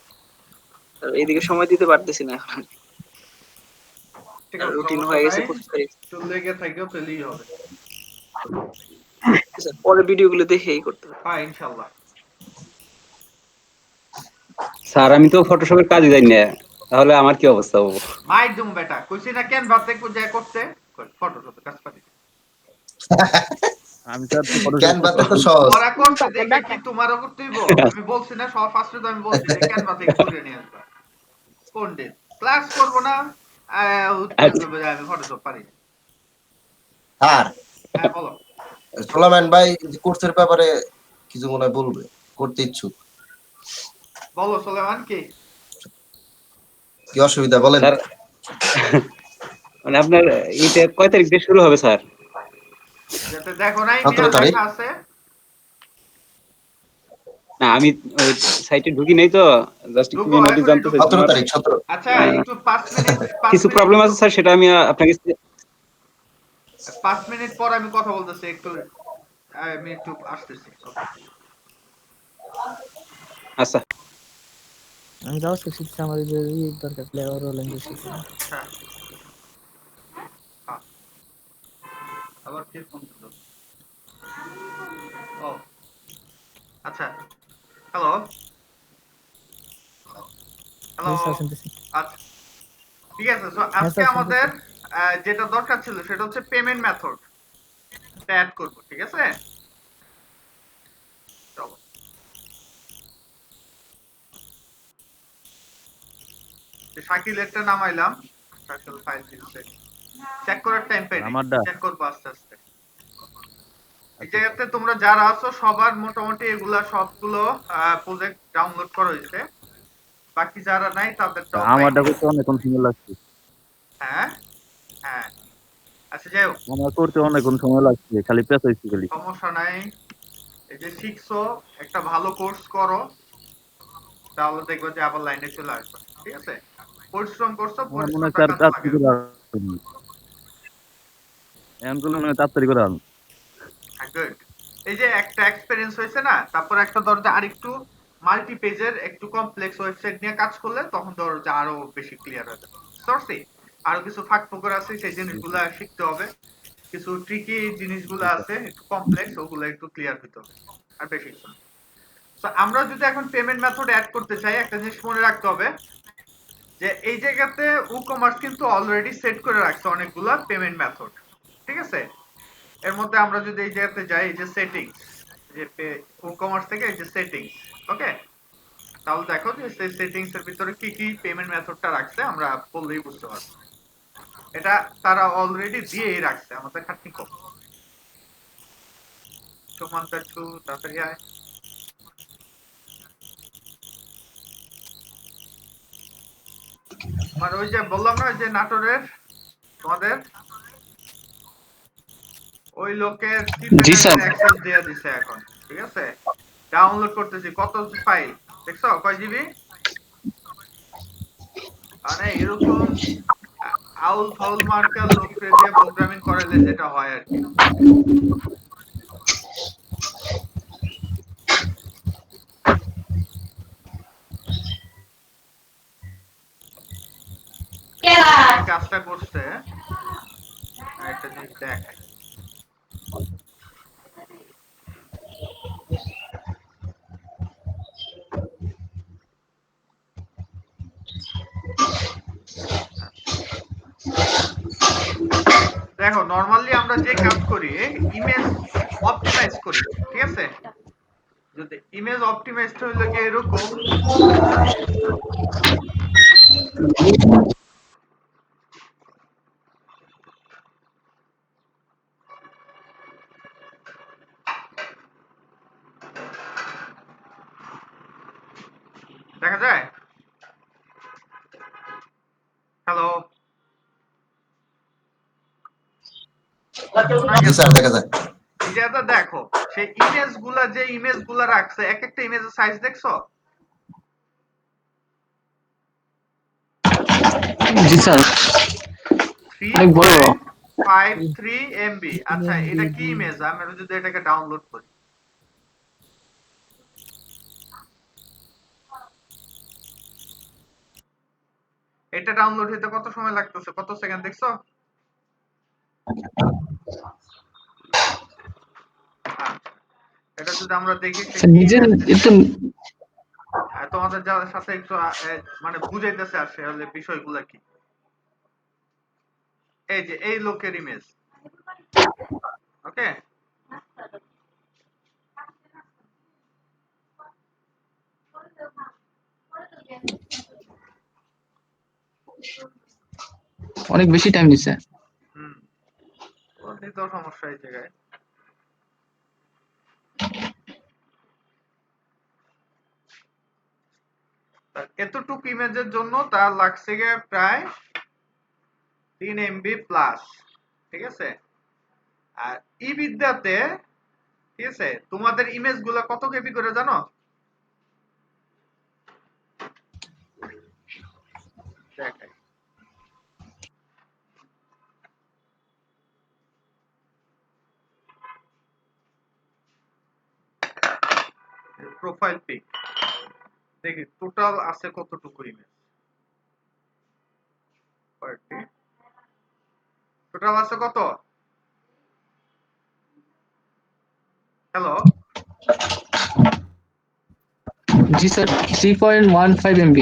স্যার এইদিকে সময় দিতে পারতেছি না এখন। ঠিক আছে, রুটিন সমস্যা হয়ে গেছে নাই, 25 তারিখ। একটু লেগে থাকলেও পেলেই হবে। স্যার পরে ভিডিওগুলো দেখেই করতে হবে। হ্যাঁ ইনশাআল্লাহ। স্যার আমি তো ফটোশপের কাজে যাই না, তাহলে আমার কি অবস্থা হবো? মাই দুম বেটা, কইছি না কেন ভাবতে যা করতে ফটো ফটো কাজ পারি। আমি স্যার ক্যানভাতে তো সহজ। ওরা করতে দেখে কি তোমারও করতে হইব? আমি বলছি না, সব ফার্স্টে তো আমি বলছি যে কেন ভাবতে করে নিয়ে আসবা। কোন দিন ক্লাস করব না, উত্তর দেবে যে আমি ফটোশপ পারি। আর হ্যাঁ বলো। সোলামান ভাই কোর্সের ব্যাপারে কিছু মনে হয় বলবে, করতে ইচ্ছুক। বলো সুলেমান কি? কি অসুবিধা বলেন? স্যার মানে আপনার এটা কয় তারিখ থেকে শুরু হবে স্যার? যাতে দেখো নাই 17 মিয়া তারিখ। লেখা আছে। না আমি ওই সাইটে ঢুকি নাই তো, জাস্ট একটু ঢুকো, নোটিশ এখনই জানতে ঢুকো। 17 চাইছিলাম। তারিখ 17। আচ্ছা একটু 5 মিনিট কিছু প্রবলেম আছে স্যার, সেটা আমি আপনাকে 5 মিনিট পর আমি কথা বলতেছি, একটু আমি একটু আসতেছি। ওকে আচ্ছা। আমি যাও শিখছি আমার যে দরকার প্লেয়ার রোল এন্ড শিখছি। হ্যাঁ হ্যাঁ। আবার কে ফোন করলো? ও আচ্ছা, হ্যালো হ্যালো। জি স্যার শুনতেছি। আচ্ছা ঠিক আছে, সো হ্যাঁ আজকে স্যার আমাদের শুনতেছি। যেটা দরকার ছিল সেটা হচ্ছে পেমেন্ট মেথড অ্যাড করব, ঠিক আছে? চলো শাকিল একটা নামাইলাম, শাকিল ফাইল দিচ্ছে, চেক করার টাইম পাই আমারটা চেক করব আস্তে আস্তে। এই জায়গাতে তোমরা যারা আছো সবার মোটামুটি এগুলা সবগুলো প্রজেক্ট ডাউনলোড করা হয়েছে, বাকি যারা নাই তাদেরটাও আমারটা করতে অনেকক্ষণ সময় লাগছে। হ্যাঁ হ্যাঁ আচ্ছা যাই হোক, আমার করতে অনেকক্ষণ সময় লাগছে, খালি পেঁচাইছি খালি। সমস্যা নাই। এই যে শিখছো, একটা ভালো কোর্স করো, তাহলে দেখবে যে আবার লাইনে চলে আসবে, ঠিক আছে? পরিশ্রম করছো, আমার মনে হয় পরিশ্রমটা স্যার কাজে তাড়াতাড়ি লাগাবে। করে আসবেন। এমন করলে মনে হয় তাড়াতাড়ি করে আসবেন। গুড। এই যে একটা এক্সপেরিয়েন্স হয়েছে না, তারপর একটা দরজা আরেকটু মাল্টি পেজের একটু কমপ্লেক্স ওয়েবসাইট নিয়ে কাজ করলে তখন দরজা আরো বেশি ক্লিয়ার হয়ে যাবে। সরছি আরো কিছু ফাঁক ফোকর আছে, সেই জিনিসগুলো শিখতে হবে। কিছু ট্রিকি জিনিসগুলো আছে একটু কমপ্লেক্স, ওগুলো একটু ক্লিয়ার হতে হবে, আর বেশি কিছু না। তো আমরা যদি এখন পেমেন্ট মেথড অ্যাড করতে চাই, একটা জিনিস মনে রাখতে হবে যে এই জায়গাতে WooCommerce কিন্তু অলরেডি সেট করে রাখছে অনেকগুলা পেমেন্ট মেথড, ঠিক আছে? এর মধ্যে আমরা যদি এই জায়গাতে যাই, এই যে সেটিংস, যে WooCommerce থেকে এই যে সেটিংস, ওকে, তাহলে দেখো যে সেই সেটিংস এর ভিতরে কি কি পেমেন্ট মেথডটা রাখছে আমরা বললেই বুঝতে পারবো। এটা তারা অলরেডি দিয়েই রাখছে, আমাদের খাটনি কম। সুমন্ত একটু তাড়াতাড়ি আয়। মানে ওই যে বললাম না, ওই যে নাটোরের তোমাদের ওই লোকের জি স্যার। অ্যাক্সেস দিয়ে দিছে এখন, ঠিক আছে? ডাউনলোড করতেছি, কত ফাইল দেখছো, কয় জিবি? মানে এরকম আউল ফাউল মার্কার লোকরে দিয়ে প্রোগ্রামিং করাইলে যেটা হয় আর কি। কাজটা করছে একটা জিনিস দেখাই। দেখো নরমালি আমরা যে কাজ করি ইমেজ অপটিমাইজ করি, ঠিক আছে? যদি ইমেজ অপটিমাইজ হইলো কি এরকম, দেখা যায়? হ্যালো, জি স্যার, দেখা যায়। এটা দেখো সেই ইমেজ গুলা রাখছে, এক একটা ইমেজের সাইজ দেখছো? জি স্যার, অনেক বড় বড়। 3.53 MB। আচ্ছা এটা কি ইমেজ? আমরা যদি এটাকে ডাউনলোড করি, এটা ডাউনলোড হইতে কত সময় লাগতেছে, কত সেকেন্ড দেখছো? আচ্ছা, এটা যদি আমরা দেখি স্যার, নিজের একটু তোমাদের যাদের সাথে একটু মানে বুঝাইতেছে আসলে বিষয়গুলো কি। এই যে এই লোকের ইমেজ, ওকে, অনেক বেশি টাইম নিচ্ছে। হুম, ওই তো সমস্যা এই জায়গায়। এতটুকু ইমেজের জন্য তার লাগছে গিয়ে প্রায় 3 MB প্লাস, ঠিক আছে? আর ই বিদ্যাতে, ঠিক আছে, তোমাদের ইমেজ গুলা কত কেবি করে জানো? দেখাই, প্রোফাইল পিক দেখি টোটাল আছে কতটুকু ইমেজ, টোটাল আছে কত? হ্যালো, জি স্যার, 3.15 MB।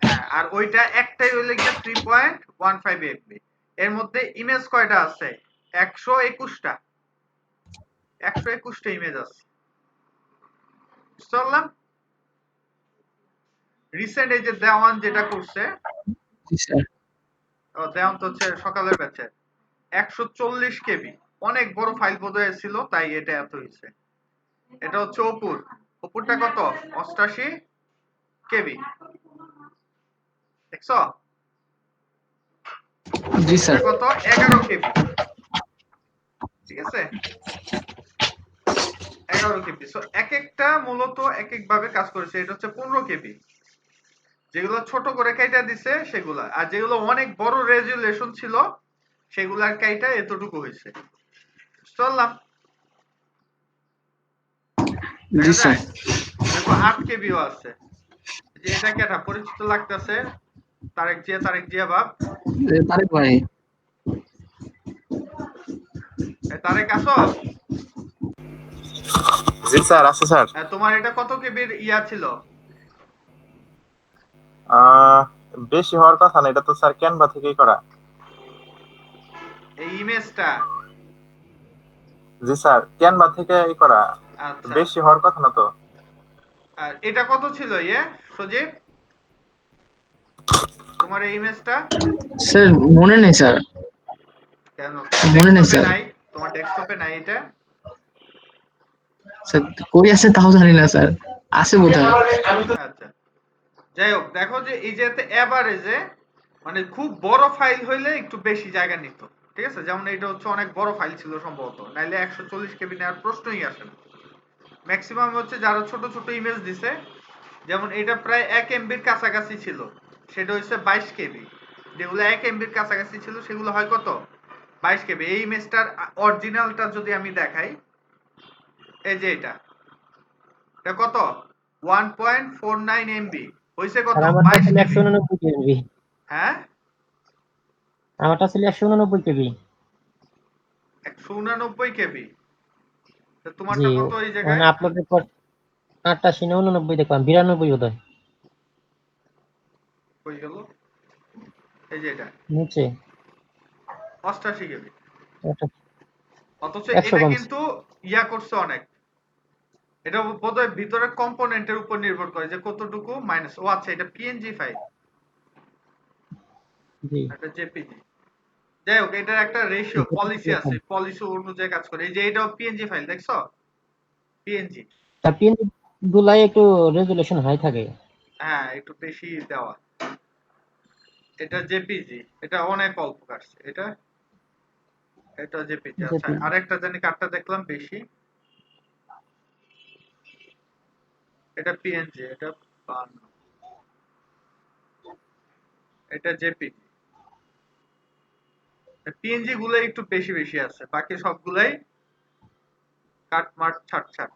হ্যাঁ, আর ওইটা একটাই হইলে গিয়ে 3.15 MB। এর মধ্যে ইমেজ কয়টা আছে? 121টা, 121টা ইমেজ আছে, বুঝতে পারলাম? রিসেন্ট এই যে দেওয়ান যেটা করছে, জি স্যার। দেওয়ান তো হচ্ছে সকালের ব্যাচে, 140 কেবি, অনেক বড় ফাইল বোধহয় ছিল, তাই এটা এত হয়েছে। এটা হচ্ছে অপুরটা কত? 88 কেবি, দেখছো? জি স্যার। এটা কত? 11 কেবি, ঠিক আছে? 11 কেবি। সো এক একটা মূলত এক এক ভাবে কাজ করেছে। এটা হচ্ছে 15 কেবি, যেগুলো ছোট করে কাইটা দিছে সেগুলা, আর যেগুলো অনেক বড় রেজুলেশন ছিল সেগুলার কাইটা এতটুকু হয়েছে, বুঝতে পারলাম? জি দেখা স্যার। যায়? দেখো 8 কেবিও আছে, যে এটা কেটা পরিচিত লাগতেছে, তারেক জিয়া বাপ। তারেক ভাই। তারেক আসো? জি স্যার, আছে স্যার। তোমার এটা কত কেবির ইয়া ছিল? বেশি হওয়ার কথা না, এটা তো স্যার ক্যানভা থেকেই করা। এই ইমেজটা? জি স্যার, ক্যানভা থেকে করা, আচ্ছা, বেশি হওয়ার কথা না তো। আর এটা কত ছিল সজীব, তোমার এই ইমেজটা? স্যার মনে নেই স্যার, কেন মনে নেই ডেস্কটপে স্যার। নাই? তোমার ডেস্কটপে নাই এটা? স্যার কই আছে তাও জানি না স্যার, আছে বোধহয়। আচ্ছা, যাই হোক, দেখো যে এই যে এভারেজে মানে খুব বড় ফাইল হইলে একটু বেশি জায়গা নিত, ঠিক আছে? যেমন এটা হচ্ছে অনেক বড় ফাইল ছিল সম্ভবত, নাইলে 140 কেবি নেওয়ার প্রশ্নই আসে না। ম্যাক্সিমাম হচ্ছে যারা ছোট ছোট ইমেজ দিছে, যেমন এটা প্রায় 1 এমবির কাছাকাছি ছিল, সেটা হচ্ছে 22 কেবি। যেগুলো 1 এমবির কাছাকাছি ছিল সেগুলো হয় কত? 22 কেবি। এই ইমেজটার অরিজিনালটা যদি আমি দেখাই, এই যে এটা কত? 1.49 এমবি। হইছে কত? স্যার আমারটা 22 ছিল কেবি। 189 কেবি। হ্যাঁ, আমারটা ছিল 189 কেবি। 189 কেবি। তো জি, তোমারটা কত এই মানে জায়গায়? আপলোডের পর 88 না 89 দেখলাম, 92 বোধ হয় কই গেল? এই যে এটা নিচে। 88 কেবি। ওটা অথচ 100 এটা কমছে। কিন্তু ইয়া করছে অনেক। এটা বোধহয় ভিতরের কম্পোনেন্টের উপর নির্ভর করে যে কতটুকু মাইনাস। ও আচ্ছা, এটা পিএনজি ফাইল, জি, এটা জেপিজি। যাই হোক, এটার একটা রেশিও পলিসি আছে, পলিসি অনুযায়ী কাজ করে। এই যে এটাও পিএনজি ফাইল, দেখছো? পিএনজি। তার পিএনজি গুলাই একটু রেজুলেশন হাই থাকে। হ্যাঁ, একটু বেশি দেওয়া। এটা জেপিজি, এটা অনেক অল্প কাটছে। এটা জেপিজি। আচ্ছা, জেপিজি। আরেকটা জানি কাটটা দেখলাম বেশি, এটা পিএনজি, এটা 52, এটা জেপিজি। পিএনজি গুলো একটু বেশি বেশি আছে, বাকি সবগুলাই কাটমাট ছাট ছাট।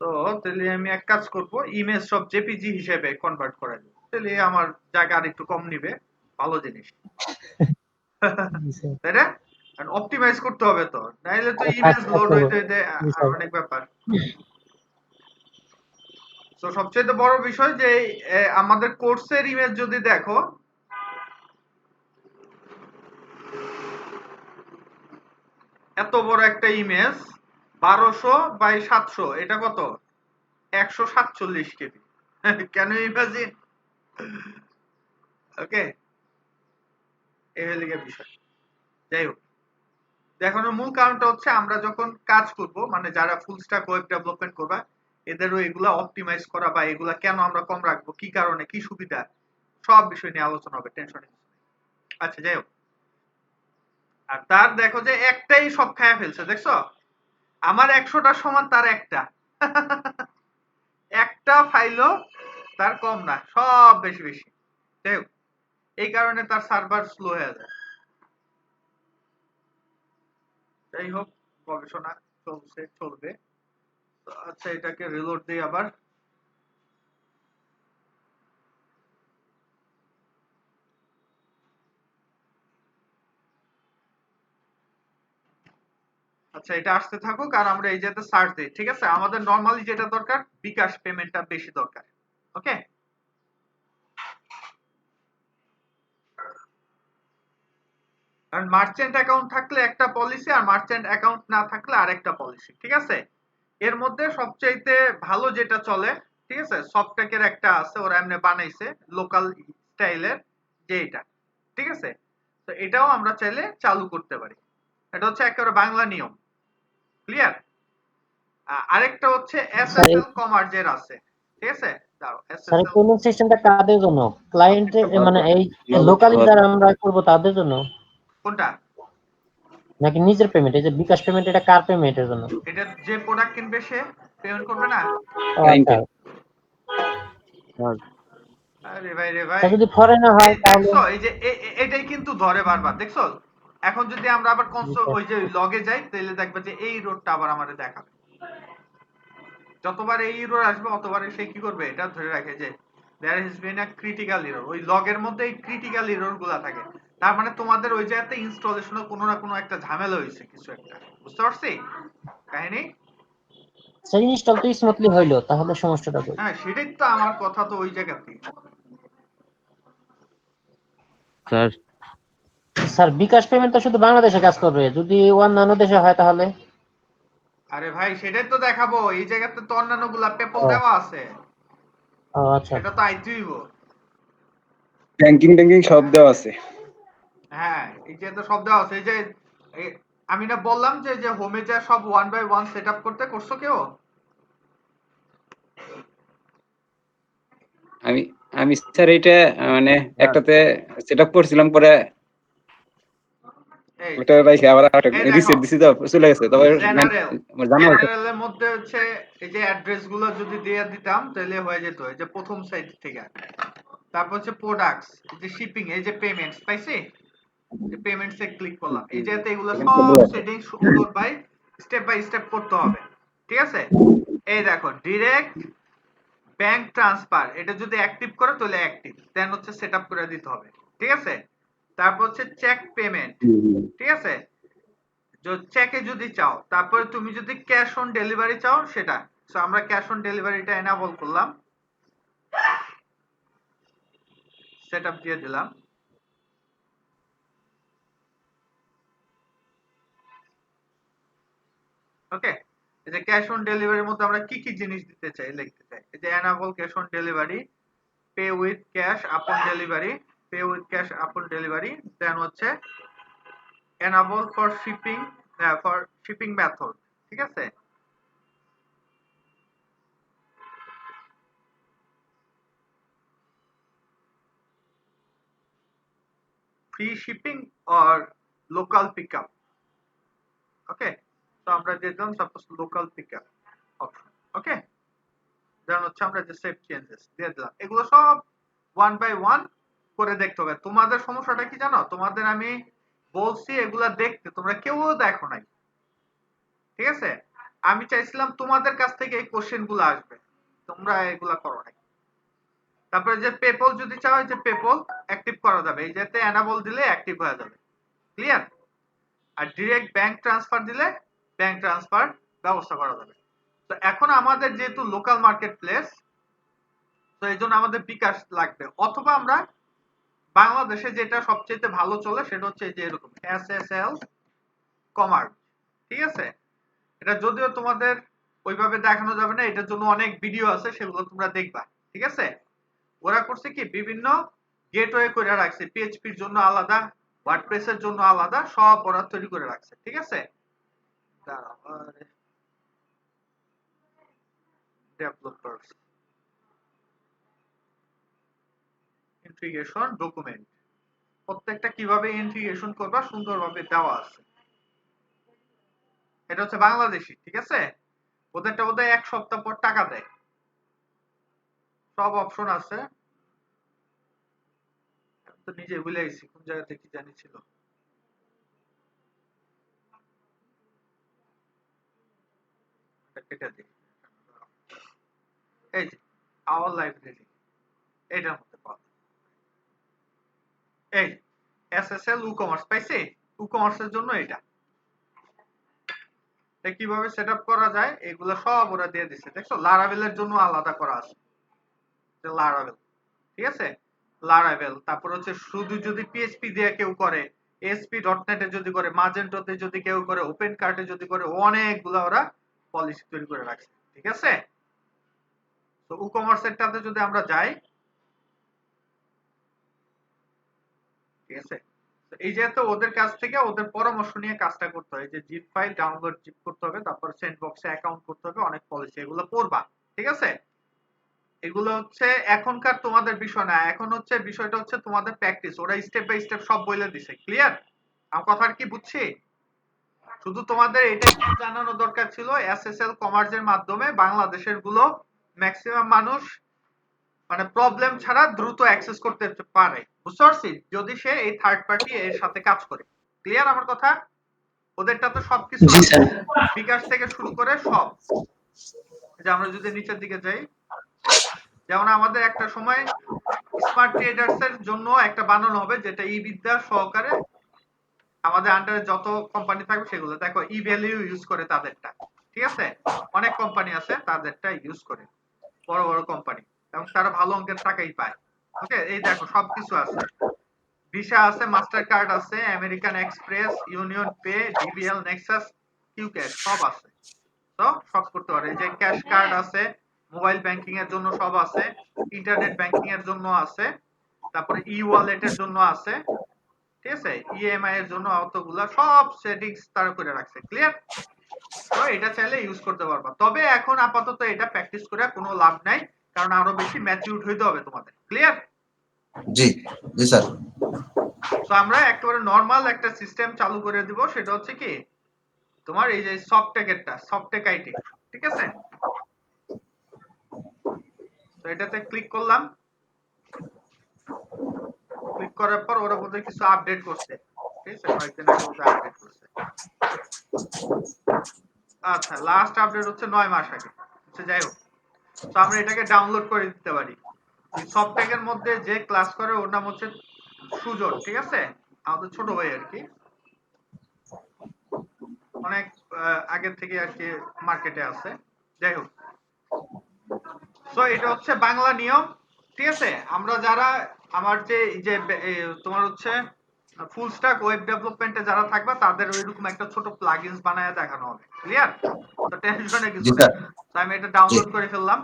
তো তাহলে আমি এক কাজ করব, ইমেজ সব জেপিজি হিসেবে কনভার্ট করে দেব, তাহলে আমার জায়গা আর একটু কম নিবে। ভালো জিনিস। জি স্যার। তাই না? কারণ অপটিমাইজ করতে হবে তো, নাইলে তো কাজ ইমেজ কাজ লোড করবো। হইতে হইতে জি স্যার। অনেক ব্যাপার। তো সবচেয়ে বড় বিষয় যে আমাদের কোর্সের ইমেজ যদি দেখো, এত বড় একটা ইমেজ 1200 বাই 700, এটা কত? 147 KB. Can you imagine? Okay, এই হলো গিয়ে বিষয়। যাই হোক, দেখানোর মূল কারণটা হচ্ছে আমরা যখন কাজ করব, মানে যারা ফুল স্ট্যাক ওয়েব ডেভেলপমেন্ট করবা, এদেরও এগুলা অপটিমাইজ করা বা এগুলা কেন আমরা কম রাখবো, কি কারণে, কি সুবিধা, সব বিষয় নিয়ে আলোচনা হবে, টেনশন নেই। আচ্ছা, যাই হোক, আর তার দেখো যে একটাই সব খায়া ফেলছে, দেখছো? আমার 100টার সমান তার একটা। একটা ফাইলও তার কম না, সব বেশি বেশি। যাই হোক, এই কারণে তার সার্ভার স্লো হয়ে যায়। যাই হোক, গবেষণা চলছে, চলবে। তো আচ্ছা, এটাকে রিলোড দিই আবার। আচ্ছা, এটা আসতে থাকুক আর আমরা এই যেতে সার্চ দিই, ঠিক আছে? আমাদের নরমালি যেটা দরকার, বিকাশ পেমেন্টটা বেশি দরকার। ওকে, কারণ মার্চেন্ট অ্যাকাউন্ট থাকলে একটা পলিসি, আর মার্চেন্ট অ্যাকাউন্ট না থাকলে আরেকটা পলিসি, ঠিক আছে? এর মধ্যে সবচাইতে ভালো যেটা চলে, ঠিক আছে, সফটটেকের একটা আছে, ওরা এমনি বানাইছে লোকাল স্টাইলের, যে এটা, ঠিক আছে? তো এটাও আমরা চাইলে চালু করতে পারি। এটা হচ্ছে একেবারে বাংলা নিয়ম, ক্লিয়ার? আরেকটা হচ্ছে স্যার এই এসএসএল কমার্জের আছে, ঠিক আছে? দাঁড়াও, স্যার এসএসএল পেমেন্ট সিস্টেমটা কাদের জন্য? ক্লায়েন্ট মানে এই লোকালি হওয়ার যারা আমরা করব তাদের জন্য, কোনটা? নাকি নিজের পেমেন্ট? এই যে বিকাশ পেমেন্ট, এটা কার পেমেন্টের জন্য? এটা যে প্রোডাক্ট কিনবে সে পেমেন্ট করবে না? ও আচ্ছা। ক্লায়েন্টের। আরে ভাই রে ভাই, স্যার যদি ফরেনে হয় তাহলে? দেখছো এই যে এটাই কিন্তু ধরে বারবার, দেখছো? এখন যদি আমরা আবার জি স্যার। ওই যে লগে যাই, তাহলে দেখবে যে এই রোডটা আবার আমাদের দেখাবে। যতবার এই রোড আসবে অতবারই সে কি করবে, এটা ধরে রাখে যে there has been a critical error. ওই লগের মধ্যে এই ক্রিটিক্যাল এরর গুলা থাকে, তার মানে তোমাদের ওই জায়গাতে ইনস্টলেশনে কোনো না কোনো একটা ঝামেলা হয়েছে, কিছু একটা। বুঝতে পারছি কাহিনী? স্যার ইনস্টল তো স্মুথলি হইলো, তাহলে সমস্যাটা কই? হ্যাঁ, সেটাই তো আমার কথা, তো ওই জায়গাতেই। স্যার স্যার বিকাশ পেমেন্ট তো শুধু বাংলাদেশে কাজ করবে, যদি অন্যান্য দেশে হয় তাহলে? আরে ভাই, সেটাই তো দেখাবো। এই জায়গাতে তো অন্যান্য গুলা পেপল ও। দেওয়া আছে, ও আচ্ছা। সেটা তো আইতেই হইব। ব্যাংকিং ট্যাঙ্কিং সব দেওয়া আছে। হ্যাঁ, এই যে তো সব দেওয়া আছে। এই যে আমি না বললাম যে হোমে যা সব 1 বাই 1 সেটআপ করছো কেউ? আমি আমি স্যার এইটা মানে একটাতে সেটআপ করছিলাম, পরে এই ওটা রাইখে আবার এই দেখো, রিসেট দিছি তো চলে গেছে। তবে জেনারেল জানা হয়েছে। জেনারেলের মধ্যে হচ্ছে এই যে অ্যাড্রেস গুলো যদি দিয়ে দিতাম তাহলে হয়ে যেত। এই যে প্রথম সাইট থেকে, তারপর হচ্ছে প্রোডাক্টস, এই যে শিপিং, এই যে পেমেন্টস পাইছি, যে পেমেন্টস এ ক্লিক করলাম। এই যে এগুলো এখানে তো সব দেওয়া আছে। সেটিং সুন্দর বাই স্টেপ করতে হবে, ঠিক আছে? এই দেখো, ডিরেক্ট ব্যাংক ট্রান্সফার, এটা যদি অ্যাক্টিভ করো তাহলে অ্যাক্টিভ, দেন হচ্ছে সেটআপ করে দিতে হবে, ঠিক আছে? তারপর হচ্ছে চেক পেমেন্ট, ঠিক আছে? চেকে যদি চাও, তারপরে তুমি যদি ক্যাশ অন ডেলিভারি চাও সেটা। সো আমরা ক্যাশ অন ডেলিভারিটা এনাবল করলাম, সেটআপ দিয়ে দিলাম। ওকে, এই যে ক্যাশ অন ডেলিভারির মধ্যে আমরা কি কি জিনিস দিতে চাই লিখতে চাই। এই যে enable cash on delivery, pay with cash upon delivery, pay with cash upon delivery, then হচ্ছে এনাবল ফর শিপিং মেথড, ঠিক আছে? Free shipping or local pickup. Okay, তো আমরা দিয়ে দিলাম suppose local pickup option. Okay, then হচ্ছে আমরা যে সেভ চেঞ্জেস দিয়ে দিলাম। এগুলো সব 1 বাই 1 করে দেখতে হবে। তোমাদের সমস্যাটা কি জানো? তোমাদের আমি বলছি এগুলা দেখতে, তোমরা কেউ দেখো নাই, ঠিক আছে? আমি চাইছিলাম তোমাদের কাছ থেকে এই কোশ্চেন গুলো আসবে, তোমরা এগুলা করো নাই। তারপরে যে পেপল যদি চাও, যে পেপল অ্যাক্টিভ করা যাবে, এই যেতে এনাবল দিলে অ্যাক্টিভ হয়ে যাবে, ক্লিয়ার? আর ডিরেক্ট ব্যাংক ট্রান্সফার দিলে ব্যাংক ট্রান্সফার ব্যবস্থা করা যাবে। তো এখন আমাদের যেহেতু লোকাল মার্কেট প্লেস, তো এই জন্য আমাদের বিকাশ লাগবে, অথবা আমরা বাংলাদেশে যেটা সবচেয়ে ভালো চলে সেটা হচ্ছে এই যে এরকম SSL কমার্স, ঠিক আছে? এটা যদিও তোমাদের ওইভাবে দেখানো যাবে না, এটার জন্য অনেক ভিডিও আছে, সেগুলো তোমরা দেখবা, ঠিক আছে? ওরা করছে কি, বিভিন্ন গেটওয়ে করে রাখছে, পিএইচপির জন্য আলাদা, ওয়ার্ডপ্রেসের জন্য আলাদা, সব ওরা তৈরি করে রাখছে, ঠিক আছে? ডেভেলপার্স ইন্টিগ্রেশন ডকুমেন্ট, প্রত্যেকটা কিভাবে ইন্টিগ্রেশন করবা সুন্দরভাবে দেওয়া আছে। এটা হচ্ছে বাংলাদেশি, ঠিক আছে? ওদেরটা বোধহয় 1 সপ্তাহ পর টাকা দেয়, সব অপশন আছে। তো নিজে ভুলে গেছি কোন জায়গাতে কি জানি ছিল। এটা দিই, এই যে আওয়ার লাইব্রেরি, এটার মধ্যে পাওয়া যায়। এই SSL ই-কমার্স পাইছি, ই-কমার্সের জন্য এটা কিভাবে সেটআপ করা যায় এগুলো সব ওরা দিয়ে দিচ্ছে, দেখছো? লারাভেলের জন্য আলাদা করা আছে, লারাভেল, ঠিক আছে? লারাভেল, তারপর হচ্ছে শুধু যদি পিএইচপি দিয়ে কেউ করে, ASP.NET এ যদি করে, মাজেন্টোতে যদি কেউ করে, ওপেন কার্টে যদি করে, অনেকগুলো ওরা পলিসি তৈরি করে রাখছে, ঠিক আছে? তো ই-কমার্স এরটাতে যদি আমরা যাই, ঠিক আছে? তো এই যেহেতু ওদের কাছ থেকে ওদের পরামর্শ নিয়ে কাজটা করতে হয়, যে জিপ ফাইল ডাউনলোড জিপ করতে হবে, তারপর স্যান্ডবক্সে অ্যাকাউন্ট করতে হবে, অনেক পলিসি, এগুলো পড়বা, ঠিক আছে? এগুলো হচ্ছে এখনকার তোমাদের বিষয় না, এখন হচ্ছে বিষয়টা হচ্ছে তোমাদের প্র্যাকটিস। ওরা স্টেপ বাই স্টেপ সব বলে দিছে, ক্লিয়ার? আমার কথা কি বুঝছি? শুধু তোমাদের এটা জানানো দরকার ছিল, SSL কমার্সের মাধ্যমে বাংলাদেশের গুলো ম্যাক্সিমাম মানুষ মানে প্রবলেম ছাড়া দ্রুত অ্যাক্সেস করতে পারে, বুঝতে পারছি? যদি সে এই থার্ড পার্টি এর সাথে কাজ করে, ক্লিয়ার আমার কথা? ওদেরটা তো সবকিছু জি আছে, স্যার। বিকাশ থেকে শুরু করে সব। যে আমরা যদি নিচের দিকে যাই, যেমন আমাদের একটা সময় স্মার্ট ট্রেডার্স এর জন্য একটা বানানো হবে, যেটা ই বিদ্যা সহকারে আমাদের আন্ডারে যত কোম্পানি থাকবে সেগুলো, দেখো ই ভ্যালিউ ইউজ করে তাদেরটা, ঠিক আছে, অনেক কোম্পানি আছে তাদেরটা ইউজ করে, বড় বড় কোম্পানি, এবং তারা ভালো অঙ্কের টাকাই পায়। ওকে, এই দেখো সবকিছু আছে, ভিসা আছে, মাস্টার কার্ড আছে, American Express, Union Pay, DBL, Nexus, Q cash সব আছে। তো সব করতে পারে, এই যে ক্যাশ কার্ড আছে, মোবাইল ব্যাংকিং এর জন্য সব আছে, ইন্টারনেট ব্যাংকিং এর জন্য আছে, তারপরে ই ওয়ালেটের জন্য আছে, ঠিক আছে, ইএমআই এর জন্য অতগুলা সব সেটিংস তারা করে রাখছে। ক্লিয়ার? তো এটা চাইলে ইউজ করতে পারবা, তবে এখন আপাতত এটা প্র্যাকটিস করে কোনো লাভ নাই, কারণ আরো বেশি ম্যাচিউরড হইতে হবে তোমাদের। ক্লিয়ার? জি জি স্যার। তো আমরা একেবারে নরমাল একটা সিস্টেম চালু করে দিব, সেটা হচ্ছে কি তোমার এই যে সফটটেকেরটা, সফটটেক আইটি, ঠিক আছে। তো এটাতে ক্লিক করলাম, ক্লিক করার পর ওরা বোধহয় কিছু আপডেট করছে, ঠিক আছে, কয়েকদিন আগে বোধহয় আপডেট করছে। আচ্ছা, লাস্ট আপডেট হচ্ছে 9 মাস আগে। আচ্ছা, যাই হোক, তো আমরা এটাকে ডাউনলোড করে দিতে পারি। এই সফটটেকের মধ্যে যে ক্লাস করে ওর নাম হচ্ছে সুজন, ঠিক আছে, আমাদের ছোট ভাই আর কি, অনেক আগের থেকে আর কি মার্কেটে আছে। যাই হোক, সো এটা হচ্ছে বাংলা নিয়ম, ঠিক আছে। আমরা যারা আমার যে এই যে তোমার হচ্ছে ফুল স্ট্যাক ওয়েব ডেভেলপমেন্টে যারা থাকবে তাদের ওইরকম একটা ছোট প্লাগইনস বানায় দেখানো হবে। ক্লিয়ার? তো টেনশনের জি কিছু নেই। স্যার। তো আমি এটা জি ডাউনলোড করে ফেললাম।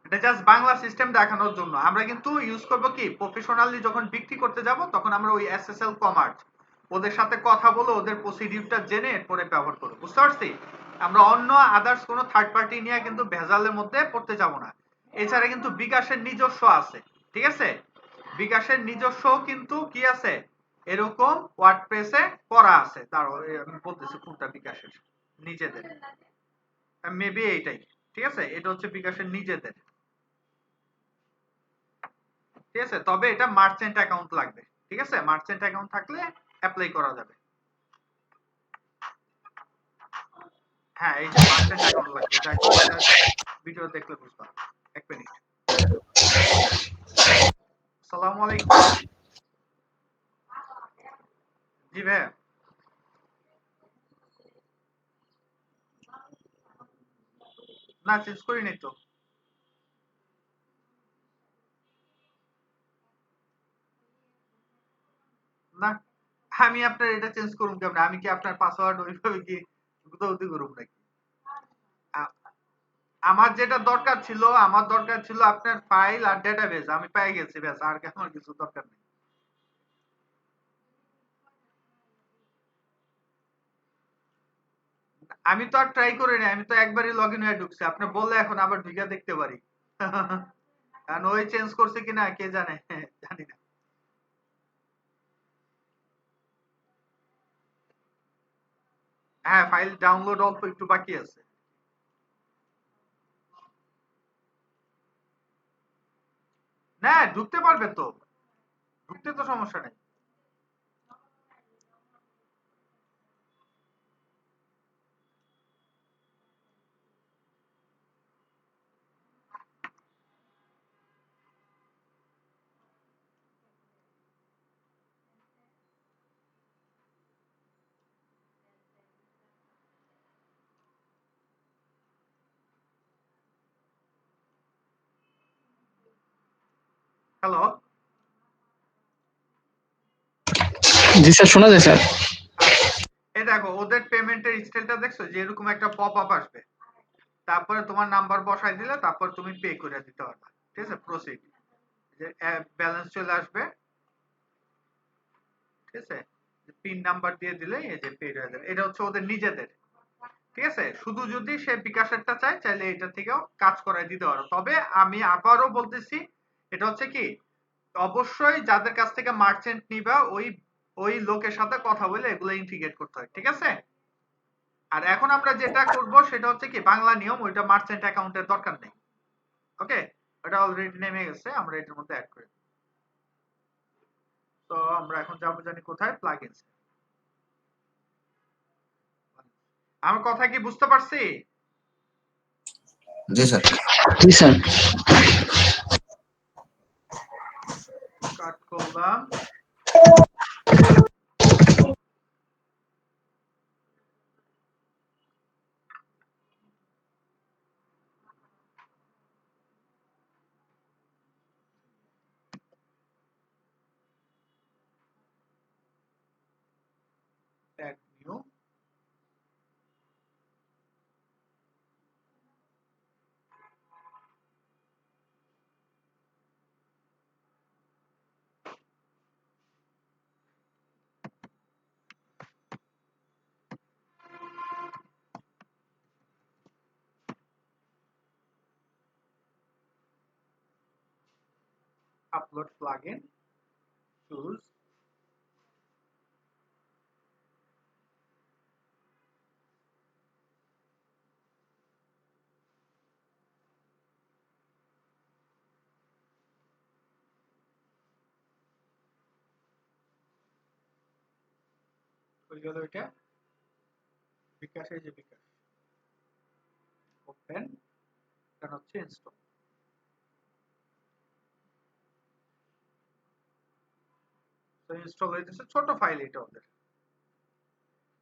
এটা জাস্ট বাংলা সিস্টেম দেখানোর জন্য। আমরা কিন্তু ইউজ করব কি, প্রফেশনালি যখন বিক্রি করতে যাব তখন আমরা ওই এসএসএল কমার্স ওদের সাথে কথা বলে ওদের প্রসিডিউরটা জেনে এরপরে ব্যবহার করব। বুঝতে পারছি? আমরা অন্য আদার্স কোনো থার্ড পার্টি নিয়ে কিন্তু ভেজালের মধ্যে পড়তে যাব না। এছাড়া কিন্তু বিকাশের নিজস্ব আছে, ঠিক আছে, বিকাশের নিজস্ব কিন্তু কি আছে, এরকম ওয়ার্ডপ্রেসে করা আছে। দাঁড়াও আমি বলতেছি কোনটা বিকাশের নিজেদের, মেবি এইটাই, ঠিক আছে, এটা হচ্ছে বিকাশের নিজেদের, ঠিক আছে। তবে এটা মার্চেন্ট অ্যাকাউন্ট লাগবে, ঠিক আছে, মার্চেন্ট অ্যাকাউন্ট থাকলে অ্যাপ্লাই করা যাবে। হ্যাঁ, এই যে মার্চেন্ট অ্যাকাউন্ট লাগবে, দেখো এটা ভিডিও দেখলে বুঝবা। এক মিনিট। আসসালামু আলাইকুম। জি ভাইয়া। না, চেঞ্জ করিনি তো। না, আমি আপনার এটা চেঞ্জ করুম কেমন? আমি কি আপনার পাসওয়ার্ড ওইভাবে কি গুতাগুতি করুম নাকি? আমার যেটা দরকার ছিল, আমার দরকার ছিল আপনার ফাইল আর ডেটাবেস, আমি পেয়ে গেছি, ব্যাস, আর আমার কিছু দরকার নেই। আমি তো আর ট্রাই করি না, আমি তো একবারই লগ ইন হয়ে ঢুকছি, আপনি বললে এখন আবার ঢুকে দেখতে পারি। কারণ ওই চেঞ্জ করছে কিনা কে জানে, জানি না। হ্যাঁ, ফাইল ডাউনলোড অল্প একটু বাকি আছে। না, ঢুকতে পারবে তো, ঢুকতে তো সমস্যা নেই। হ্যালো। জি স্যার, শোনা যায় স্যার। আচ্ছা, এই দেখো ওদের পেমেন্টের স্টাইলটা দেখছো, যে এরকম একটা পপ আপ আসবে, তারপরে তোমার নাম্বার বসাই দিলে তারপর তুমি পে করে দিতে পারবে, ঠিক আছে, প্রসিড, যে ব্যালেন্স চলে আসবে, ঠিক আছে, পিন নাম্বার দিয়ে দিলে এই যে পে হয়ে যাবে। এটা হচ্ছে ওদের নিজেদের, ঠিক আছে। শুধু যদি সে বিকাশেরটা চায়, চাইলে এটা থেকেও কাজ করায় দিতে পারো। তবে আমি আবারও বলতেছি, এটা হচ্ছে কি, অবশ্যই যাদের কাছ থেকে মার্চেন্ট নিবা ওই ওই লোকের সাথে কথা বলে এগুলো ইন্টিগ্রেট করতে হয়, ঠিক আছে। আর এখন আমরা যেটা করব সেটা হচ্ছে কি, বাংলা নিয়ম, ওইটা মার্চেন্ট অ্যাকাউন্টের দরকার নেই। ওকে, এটা অলরেডি নেমে গেছে, আমরা এটার মধ্যে অ্যাড করে। তো আমরা এখন যাবো জানি কোথায়, প্লাগইনস। আমার কথা কি বুঝতে পারছি? জি স্যার। জি স্যার। কাট করলাম। add new, upload plugin, choose, হয়ে গেল এটা বিকাশ, এই যে বিকাশ ওপেন, এটা হচ্ছে ইনস্টল। তো ইনস্টল হয়ে গেছে, ছোট ফাইল এটা ওদের।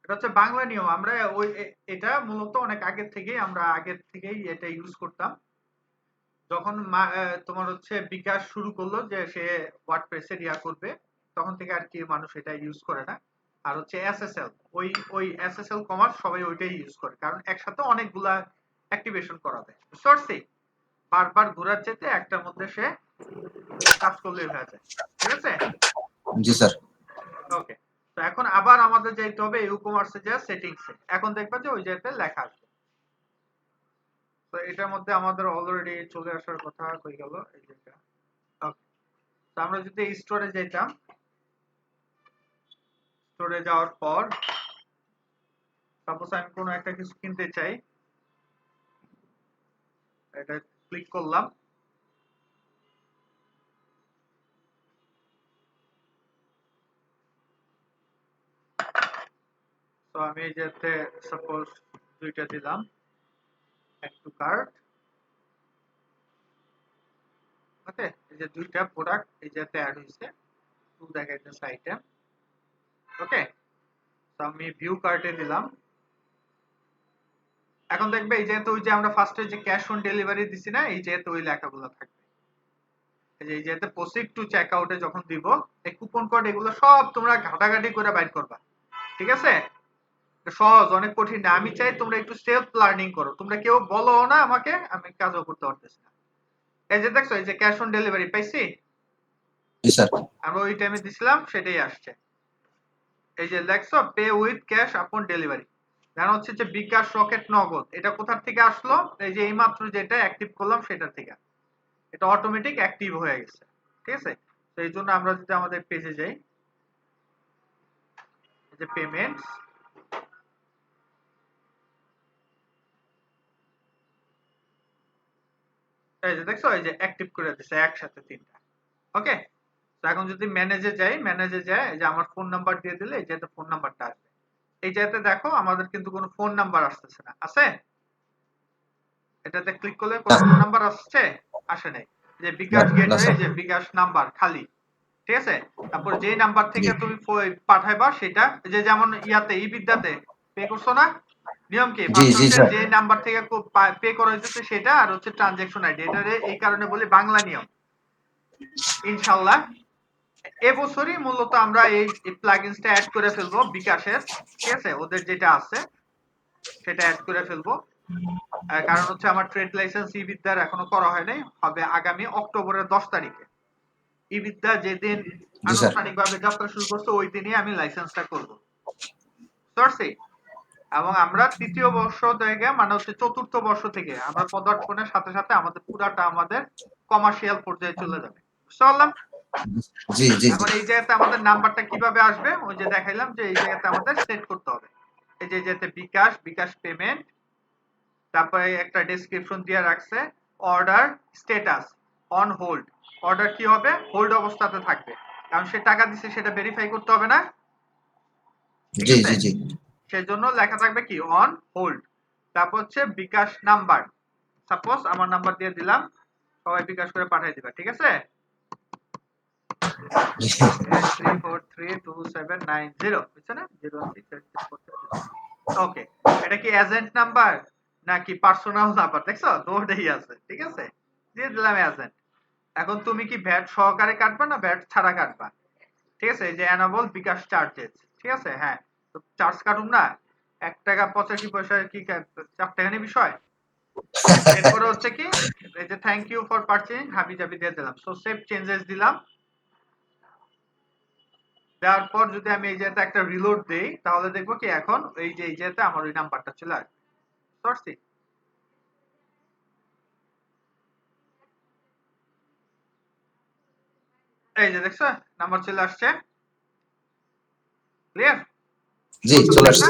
এটা হচ্ছে বাংলা নিয়ম, আমরা ওই এটা মূলত অনেক আগের থেকেই এটা ইউজ করতাম। যখন তোমার হচ্ছে বিকাশ শুরু করলো যে সে ওয়ার্ডপ্রেসের করবে, তখন থেকে আর কি মানুষ এটা ইউজ করে না। আর হচ্ছে এসএসএল, ওই এসএসএল কমার্স সবাই ওইটাই ইউজ করে, কারণ একসাথে অনেকগুলা অ্যাক্টিভেশন করা যায়। বুঝতে বারবার ঘোরার চাইতে একটার মধ্যে সে কাজ করলেই হয়ে যায়। ঠিক আছে? জি স্যার। ওকে, তো এখন আবার আমাদের যাইতে হবে ইউ কমার্সে যা সেটিংসে। এখন দেখবা যে ওই জায়গাতে লেখা আসবে। তো এটার মধ্যে আমাদের অলরেডি চলে আসার কথা হয়ে গেল এই যেটা। ওকে, তো আমরা যদি স্টোরে যাইতাম, স্টোরে যাওয়ার পর সাপোজ আমি কোনো একটা কিছু কিনতে চাই, এটা ক্লিক করলাম। তো আমি এই যেতে সাপোজ দুইটা দিলাম, add to cart। ওকে, এই যে দুইটা প্রোডাক্ট এই যেতে অ্যাড হইছে, টু দেখাইতেছে আইটেম। ওকে, তো আমি ভিউ কার্টে দিলাম। এখন দেখবে এই যেহেতু ওই যে আমরা ফার্স্টে যে ক্যাশ অন ডেলিভারি দিছি না, এই যেহেতু ওই লেখাগুলো থাকবে। এই যেহেতু প্রসিড টু চেক আউটে যখন দিব, এই কুপন কোড এগুলো সব তোমরা ঘাটাঘাটি করে বাইর করবা। ঠিক আছে? সহজ, অনেক কঠিন না। আমি চাই তোমরা একটু সেলফ লার্নিং করো, তোমরা কেউ বলো না আমাকে, আমি কাজও করতে পারতেছি না। এই যে দেখছো এই যে ক্যাশ অন ডেলিভারি পাইছি, জি স্যার। আমরা ওই টাইমে দিছিলাম, সেটাই আসছে। এই যে দেখছো pay with cash upon delivery, জানা হচ্ছে যে বিকাশ রকেট নগদ। এটা কোথা থেকে আসলো? এই যে এইমাত্র যেটা অ্যাক্টিভ করলাম সেটা থেকে, এটা অটোমেটিক অ্যাক্টিভ হয়ে গেছে। ঠিক আছে? তো এই জন্য আমরা যদি আমাদের পেজে যাই, এই যে পেমেন্টস, এই যে দেখছো এই যে অ্যাক্টিভ করে দিছে একসাথে তিনটা। ওকে, তো এখন যদি ম্যানেজে যাই, এই যে আমার ফোন নাম্বার দিয়ে দিলে এই যে ফোন নাম্বারটা আসবে। এই জায়গাতে দেখো আমাদের কিন্তু কোনো ফোন নাম্বার আসতেছে না, আছে? এটাতে ক্লিক করলে কোনো ফোন নাম্বার আসছে? আসে নাই। যে বিকাশ গেটওয়ে, যে বিকাশ নাম্বার খালি। ঠিক আছে? তারপর যে নাম্বার থেকে তুমি পাঠাইবা সেটা, যে যেমন ইয়াতে ইবিদ্যাতে পে করছো না, নিয়ম কি জি জি ফার্স্ট স্যার। যে নাম্বার থেকে পে করা হইতেছে সেটা, আর হচ্ছে ট্রানজাকশন আইডি। এটা এই কারণে বলি বাংলা নিয়ম। ইনশাআল্লাহ এবছরই মূলত আমরা এই প্লাগইনসটা অ্যাড করে ফেলবো বিকাশের। ঠিক আছে? ওদের যেটা আছে সেটা অ্যাড করে ফেলবো। কারণ হচ্ছে আমার ট্রেড লাইসেন্স ই-বিদ্যার এখনো করা হয় নাই, হবে আগামী অক্টোবরের 10 তারিখে। ই-বিদ্যা যেদিন জি স্যার। আনুষ্ঠানিকভাবে যাত্রা শুরু করছে ওই দিনই আমি লাইসেন্সটা করব। সরছি, এবং আমরা তৃতীয় বর্ষ থেকে মানে হচ্ছে চতুর্থ বর্ষ থেকে আমরা পদার্পণের সাথে সাথে আমাদের পুরাটা আমাদের কমার্শিয়াল পর্যায়ে চলে যাবে। বুঝতে পারলাম? জি জি জি। এখন এই জায়গাতে আমাদের নাম্বারটা কিভাবে আসবে? ওই যে দেখাইলাম যে এই জায়গাতে আমাদের সেট করতে হবে। এই যে যেতে বিকাশ পেমেন্ট, তারপরে একটা ডেসক্রিপশন দিয়ে রাখছে order status on hold. Order কি হবে? হোল্ড অবস্থাতে থাকবে, কারণ সে টাকা দিছে সেটা ভেরিফাই করতে হবে না? ঠিক জি আছে? জি জি। সেজন্য লেখা থাকবে কি অন হোল্ড। তারপর হচ্ছে বিকাশ নাম্বার, সাপোজ আমার নাম্বার দিয়ে দিলাম, সবাই বিকাশ করে পাঠিয়ে দিবা। ঠিক আছে? 8343279 বুঝছো না? 0168643। ওকে, এটা কি এজেন্ট নাম্বার নাকি পার্সোনাল নাম্বার? দেখছো দুটোই আছে। ঠিক আছে, দিয়ে দিলাম এজেন্ট। এখন তুমি কি ভ্যাট সহকারে কাটবা না ভ্যাট ছাড়া কাটবা? ঠিক আছে, এই যে এনাবল বিকাশ চার্জেস। ঠিক আছে, হ্যাঁ, তো চার্জ কাটুন না, 1 টাকা 85 পয়সা কি 4 টাকা নিয়ে বিষয়। এরপরে হচ্ছে কি এই যে থ্যাংক ইউ ফর পারচেজিং হাবি জাবি দিয়ে দিলাম। সো সেভ চেঞ্জেস দিলাম। দেওয়ার পর যদি আমি এই জায়গাতে একটা রিলোড দেই তাহলে দেখবো কি এখন এই যে এই জায়গাতে আমার ওই নাম্বারটা চলে আসবে। সরছি এই যে দেখছো নাম্বার চলে আসছে। ক্লিয়ার? জি চলে আসছে।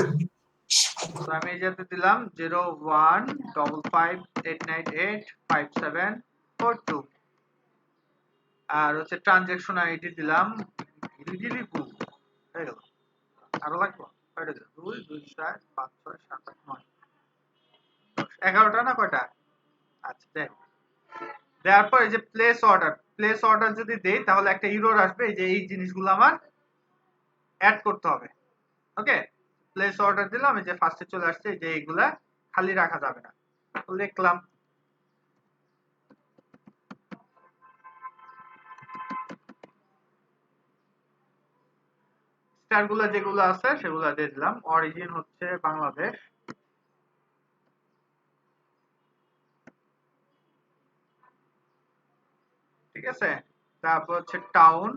তো আমি এই জায়গাতে দিলাম 0155898574 আর হচ্ছে ট্রানজাকশন আইডি দিলাম রিডিলিপু হয়ে গেল। আরো লাগবে কয়টা দিলাম 2 2 4 5 6 7 8 9 11টা না কয়টা? আচ্ছা দেখ দেওয়ার পর এই যে প্লেস অর্ডার যদি দেই তাহলে একটা এরর আসবে এই যে এই জিনিসগুলো আমার অ্যাড করতে হবে। ওকে প্লেস অর্ডার দিলাম এই যে ফার্স্টে চলে আসছে যে এইগুলা খালি রাখা যাবে না। তো লিখলাম স্টারগুলো যেগুলো আছে সেগুলো দিয়ে দিলাম। অরিজিন হচ্ছে বাংলাদেশ, ঠিক আছে। তারপর হচ্ছে town,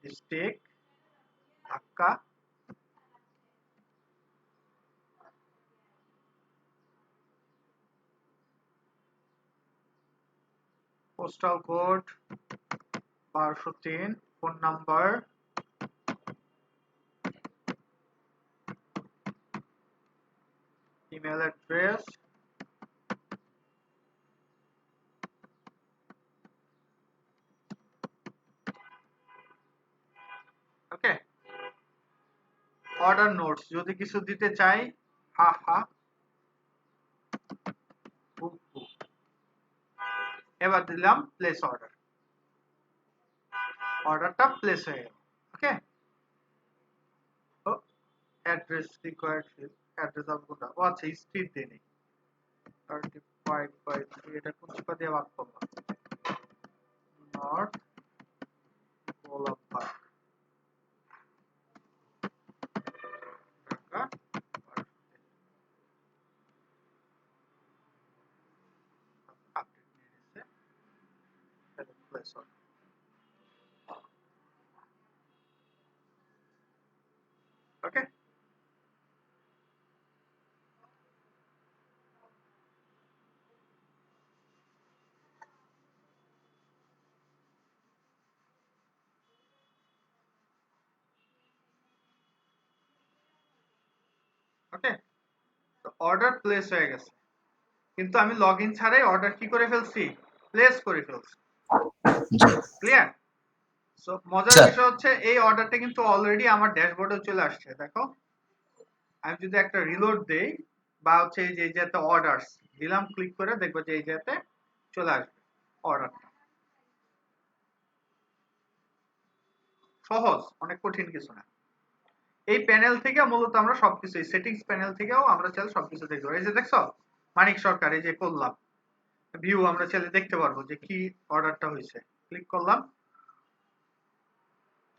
district Dhaka, postal code 1203, phone number email address, okay. Order notes যদি কিছু দিতে চাই হা হা হু হু। এবার দিলাম প্লেস অর্ডারটা প্লেস হয়ে গেল। ওকে অ্যাড্রেস রিকোয়ার্ড অ্যাড্রেস অফ কোনটা ও আচ্ছা স্ট্রিট দিয়ে নেই 35/3 এটা কোন চিপা দিয়ে বাদ করলাম নর্থ গোলাপবাগ ঢাকা 1203 আপডেট নিয়ে নিচ্ছে প্লেস অর্ডার। ওকে ওকে তো অর্ডার প্লেস হয়ে গেছে কিন্তু আমি লগইন ছাড়াই অর্ডার কি করে ফেলছি প্লেস করে ফেলছি। জি ক্লিয়ার? সো মজার স্যার। বিষয় হচ্ছে এই অর্ডারটা কিন্তু অলরেডি আমার ড্যাশবোর্ডে চলে আসছে। দেখো আমি যদি একটা রিলোড দেই বা হচ্ছে এই যে এই জায়গাতে অর্ডারস দিলাম ক্লিক করে দেখবো যে এই জায়গাতে চলে আসবে অর্ডারটা। সহজ, অনেক কঠিন কিছু না। এই প্যানেল থেকে মূলত আমরা সবকিছু এই সেটিংস প্যানেল থেকেও আমরা চাইলে সবকিছু দেখতে পারি। এই যে দেখছো মানিক সরকার এই যে করলাম ভিউ আমরা চাইলে দেখতে পারবো যে কি অর্ডারটা হয়েছে। ক্লিক করলাম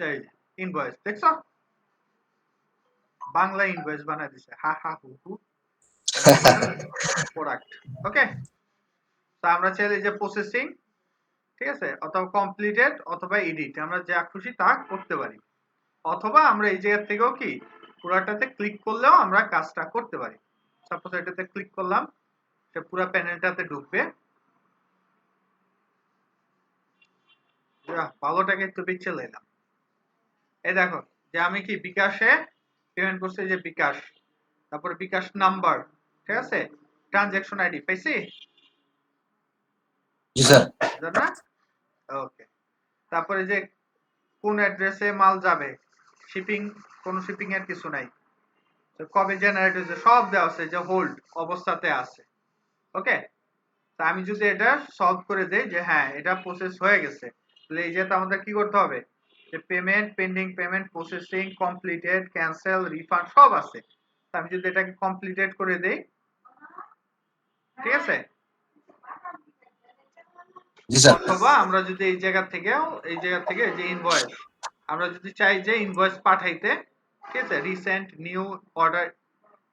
এই ইনভয়েস দেখছো বাংলা ইনভয়েস বানাই দিছে হা হা হু হু প্রোডাক্ট। ওকে তো আমরা চাইলে যে প্রসেসিং ঠিক আছে অথবা কমপ্লিটেড অথবা এডিট আমরা যা খুশি তা করতে পারি অথবা আমরা এই জায়গা থেকেও কি পুরাটাতে ক্লিক করলেও আমরা কাজটা করতে পারি। সাপোজ এটাতে ক্লিক করলাম সে পুরো প্যানেলটাতে ঢুকবে। ভালোটাকে একটু পিছিয়ে এলাম। এই দেখো যে আমি কি বিকাশে পেমেন্ট করছি যে বিকাশ তারপরে বিকাশ নাম্বার ঠিক আছে ট্রানজাকশন আইডি পাইছি জি স্যার। না ওকে তারপরে যে কোন অ্যাড্রেসে মাল যাবে শিপিং কোনো শিপিং এর কিছু নাই তো কবে জেনারেট হয়েছে সব দেওয়া আছে যে হোল্ড অবস্থাতে আছে। ওকে তা আমি যদি এটা সলভ করে দেই যে হ্যাঁ এটা প্রসেস হয়ে গেছে তাহলে এই যেটা আমাদের কি করতে হবে যে payment pending payment processing completed cancel refund সব আছে। তা আমি যদি এটাকে কমপ্লিটেড করে দেই ঠিক আছে জি স্যার। অথবা আমরা যদি এই জায়গা থেকে যে ইনভয়েস আমরা যদি চাই যে ইনভয়েস পাঠাইতে, ঠিক আছে, রিসেন্ট নিউ অর্ডার,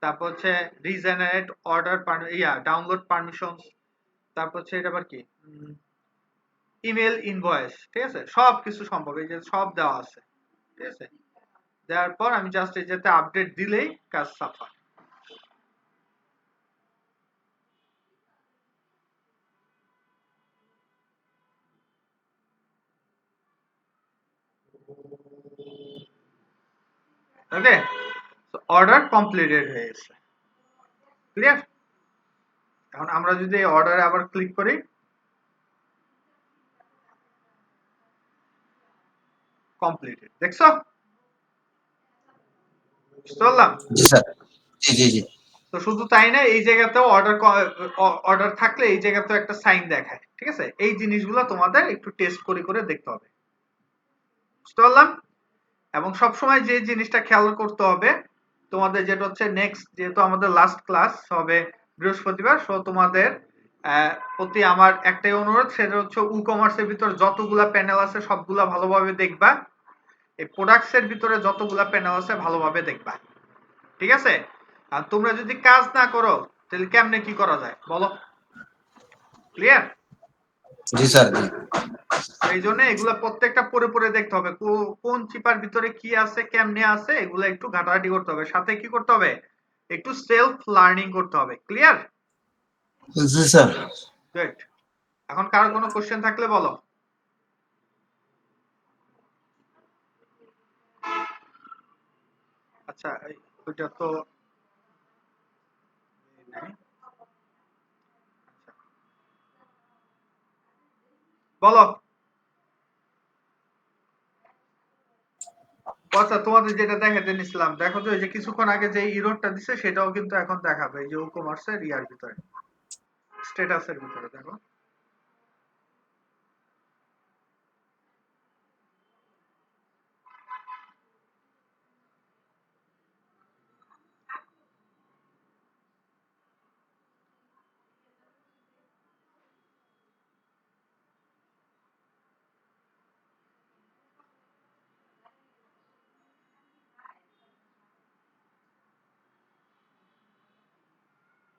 তারপর হচ্ছে রিজেনারেট অর্ডার ডাউনলোড পারমিশনস, তারপর হচ্ছে এটা আবার কি ইমেল ইনভয়েস, ঠিক আছে, সব কিছু সম্ভব, এই যে সব দেওয়া আছে, ঠিক আছে। দেওয়ার পর আমি জাস্ট এই যেতে আপডেট দিলেই কাজ সাফা। ওকে, অর্ডার কমপ্লিটেড হয়ে গেছে, ক্লিয়ার। এখন আমরা যদি এই অর্ডারে আবার ক্লিক করি, কমপ্লিটেড, দেখছো? বুঝতে পারলাম? জি স্যার, জি জি জি। তো শুধু তাই না, এই জায়গাতেও অর্ডার থাকলে এই জায়গাতেও একটা সাইন দেখায়, ঠিক আছে। এই জিনিসগুলো তোমাদের একটু টেস্ট করে করে দেখতে হবে, বুঝতে পারলাম? এবং সবসময় যে জিনিসটা খেয়াল করতে হবে তোমাদের, যেটা হচ্ছে নেক্সট, যেহেতু আমাদের লাস্ট ক্লাস হবে বৃহস্পতিবার, সো তোমাদের প্রতি আমার একটাই অনুরোধ, সেটা হচ্ছে ই কমার্সের ভিতর যতগুলা প্যানেল আছে সবগুলা ভালোভাবে দেখবা, এই প্রোডাক্টস এর ভিতরে যতগুলা প্যানেল আছে ভালোভাবে দেখবা, ঠিক আছে। আর তোমরা যদি কাজ না করো তাহলে কেমনে কি করা যায় বলো? ক্লিয়ার? জি স্যার, জি। এই জন্য এগুলা প্রত্যেকটা পড়ে পড়ে দেখতে হবে, কোন চিপার ভিতরে কি আছে, কেমনে আছে, এগুলো একটু ঘাটাঘাটি করতে হবে, সাথে কি করতে হবে, একটু সেলফ লার্নিং করতে হবে, ক্লিয়ার? জি স্যার। গুড। এখন কারো কোনো কোশ্চেন থাকলে বলো। আচ্ছা, ওইটা তো নাই। আচ্ছা, বলো। আচ্ছা, তোমাদের যেটা দেখাতে নিছিলাম, দেখো তো, এই যে কিছুক্ষণ আগে যে ইরোরটা দিছে সেটাও কিন্তু এখন দেখাবে, এই যে ই কমার্সের ইয়ার ভিতরে, স্ট্যাটাসের ভিতরে দেখো।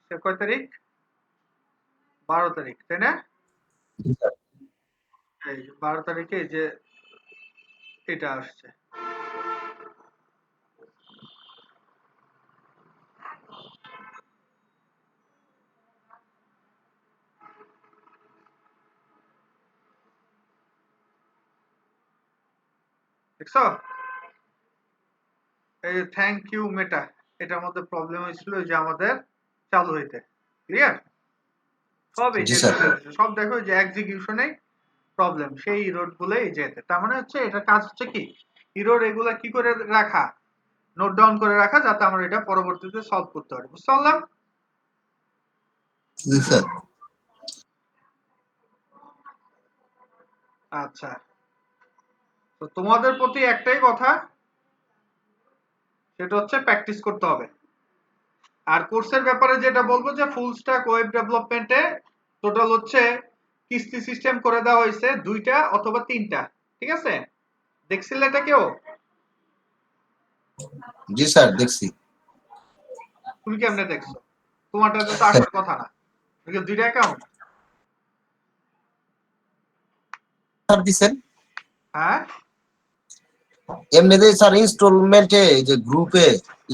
সে কয় তারিখ? 12 তারিখ, তাই না? এই 12 তারিখে এই যে এটা আসছে। দেখছো? এই থ্যাংক ইউ মেটা, এটার মধ্যে প্রবলেম হয়েছিল যে আমাদের চালু হইতে, ক্লিয়ার? সব এই জি যে স্যার। সব দেখো যে এক্সিকিউশনে প্রবলেম, সেই ইরোড গুলো এই যেতে, তার মানে হচ্ছে এটার কাজ হচ্ছে কি, ইরোড এগুলা কি করে রাখা, নোট ডাউন করে রাখা, যাতে আমরা এটা পরবর্তীতে সলভ করতে পারি, বুঝতে পারলাম? জি স্যার। আচ্ছা, তো তোমাদের প্রতি একটাই কথা, সেটা হচ্ছে প্র্যাকটিস করতে হবে। আর কোর্সের ব্যাপারে যেটা বলবো, যে ফুল স্ট্যাক ওয়েব ডেভেলপমেন্টে টোটাল হচ্ছে কিস্তি সিস্টেম করে দেওয়া হয়েছে 2টা অথবা 3টা, ঠিক আছে? দেখছিলে এটা কেউ? জি স্যার, দেখছি। তুমি কেমনে দেখছো? তোমারটাতে তো আসার কথা না, 2টা অ্যাকাউন্ট। স্যার দিছেন হ্যাঁ, এমনিতেই স্যার ইনস্টলমেন্টে, যে গ্রুপে,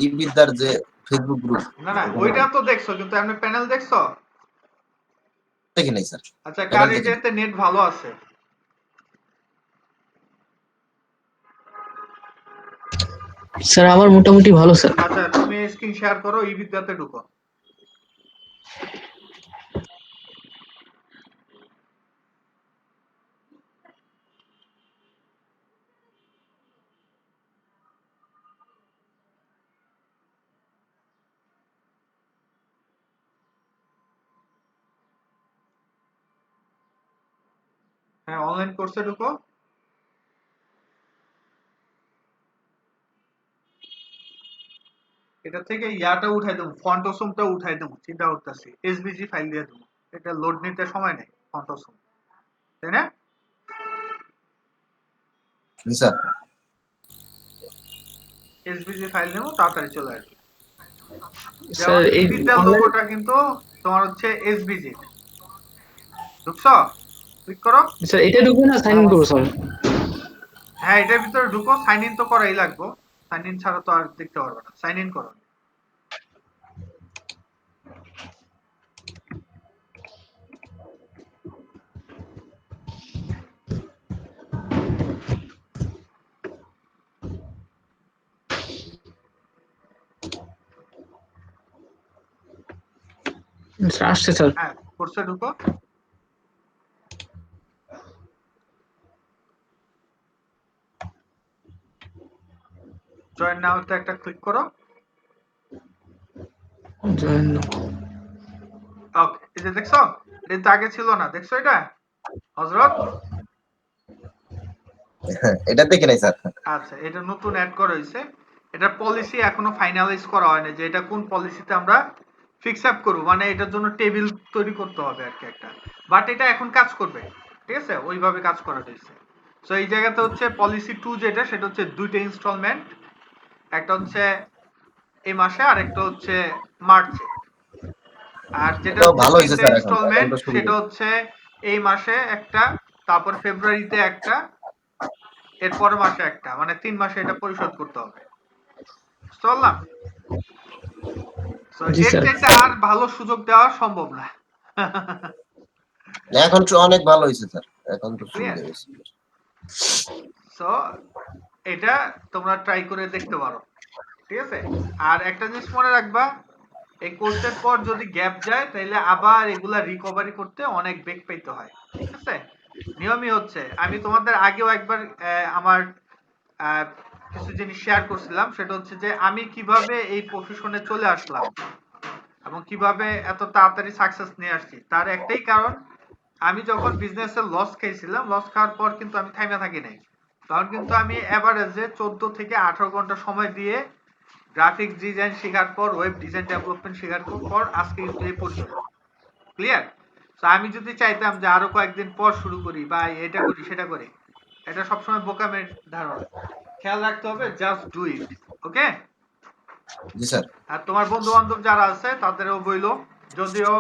ই বিদ্যার যে ফেসবুক গ্রুপ, না না, ওইটা তো দেখছো, কিন্তু এমনি প্যানেল দেখছো? দেখি নাই স্যার, আচ্ছা, কার প্যানেল দেখি নাই। এটাতে নেট ভালো আছে? স্যার আমার মোটামুটি ভালো স্যার। আচ্ছা, তুমি স্ক্রিন শেয়ার করো, ই বিদ্যাতে ঢুকো। হ্যাঁ, অনলাইন কোর্সে ঢুকো। এটা থেকে ইয়াটা উঠাই দেবো, ফন্টোসুমটা উঠাই দেবো, চিন্তা করতেছি এসভিজি ফাইল দিয়ে দেবো, এটা লোড নিতে সময় নেই, ফন্টোসুম, তাই না? জি স্যার। এসভিজি ফাইল নেব, তাড়াতাড়ি চলে আসবে। স্যার যেমন এই টিভিতে অনলাইন লোগোটা কিন্তু তোমার হচ্ছে এসভিজি। ঢুকছো? ক্লিক করো। স্যার এটা ঢুকবো না সাইন ইন করবো স্যার? হ্যাঁ, এটার ভিতরে ঢুকো, সাইন ইন তো করাই লাগবে। সাইন ইন ছাড়া তো আর দেখতে পারবে না। সাইন ইন করো। স্যার আসছে স্যার। হ্যাঁ, কোর্সে ঢুকো। জয়েন নাওতে একটা ক্লিক করো। জয়েন। ওকে, এই যে দেখছো, এটা তো আগে ছিল না, দেখছো এটা হযরত? হ্যাঁ, এটা দেখে নাই স্যার। আচ্ছা, এটা নতুন অ্যাড করা হয়েছে। এটা পলিসি এখনো ফাইনালাইজ করা হয়নি যে এটা কোন পলিসিতে আমরা ফিক্স আপ করব, মানে এটার জন্য টেবিল তৈরি করতে হবে আর কি একটা, বাট এটা এখন কাজ করবে, ঠিক আছে, ওইভাবে কাজ করা হয়েছে। সো এই জায়গাতে হচ্ছে পলিসি 2 যেটা, সেটা হচ্ছে দুইটা ইনস্টলমেন্ট, একটা হচ্ছে এই মাসে আর একটা হচ্ছে মার্চে। আর যেটা এটাও হচ্ছে ভালো হয়েছে তিনটা স্যার, এখন ইনস্টলমেন্ট, অ্যাকাউন্টটা সুবিধা। সেটা হচ্ছে এই মাসে একটা, তারপর ফেব্রুয়ারিতে একটা, এরপর মাসে একটা, মানে 3 মাসে এটা পরিশোধ করতে হবে। চললাম। তো জি এর স্যার। চাইতে আর ভালো সুযোগ দেওয়া সম্ভব না। এখন তো অনেক ভালো হয়েছে স্যার, এখন তো ক্লিয়ার? সুবিধা হয়েছে। সো এটা তোমরা ট্রাই করে দেখতে পারো, ঠিক আছে। আর একটা জিনিস মনে রাখবা, এই কোর্সের পর যদি গ্যাপ যায় তাহলে আবার এগুলা রিকভারি করতে অনেক বেগ পেতে হয়, ঠিক আছে। নিয়মই হচ্ছে, আমি তোমাদের আগেও একবার আমার আহ, কিছু জিনিস শেয়ার করছিলাম, সেটা হচ্ছে যে আমি কিভাবে এই প্রফেশনে চলে আসলাম এবং কিভাবে এত তাড়াতাড়ি সাকসেস নিয়ে আসছি। তার একটাই কারণ, আমি যখন বিজনেসে লস খেয়েছিলাম, লস খাওয়ার পর কিন্তু আমি থাইমা থাকি নাই। তখন কিন্তু আমি এভারেজে 14 থেকে 18 ঘন্টা সময় দিয়ে গ্রাফিক্স ডিজাইন শেখার পর, ওয়েব ডিজাইন ডেভেলপমেন্ট শেখার পর আজকে কিন্তু এই পর্যন্ত। ক্লিয়ার? তো আমি যদি চাইতাম যে আরো কয়েকদিন পর শুরু করি বা এটা করি সেটা করি, এটা সবসময় বোকামের ধারণা। খেয়াল রাখতে হবে, জাস্ট ডু ইট। ওকে? জি স্যার। আর তোমার বন্ধু বান্ধব যারা আছে তাদেরও বইলো, যদিও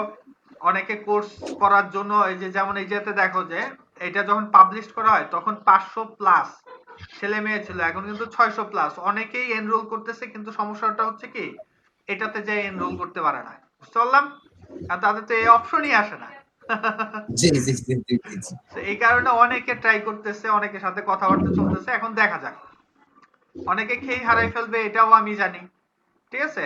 অনেকে কোর্স করার জন্য, এই যে যেমন এই যেতে দেখো যে এটা যখন পাবলিশ করা হয় তখন 500 প্লাস ছেলে মেয়ে ছিল, এখন কিন্তু 600 প্লাস। অনেকেই এনরোল করতেছে, কিন্তু সমস্যাটা হচ্ছে কি, এটাতে যে এনরোল করতে পারে না। বুঝতে পারলাম? আর তাদের তো এই অপশনই আসে না। জি জি জি জি জি জি। তো এই কারণে অনেকে ট্রাই করতেছে, অনেকের সাথে কথাবার্তা চলতেছে, এখন দেখা যাক। অনেকে খেই হারাই ফেলবে, এটাও আমি জানি, ঠিক আছে।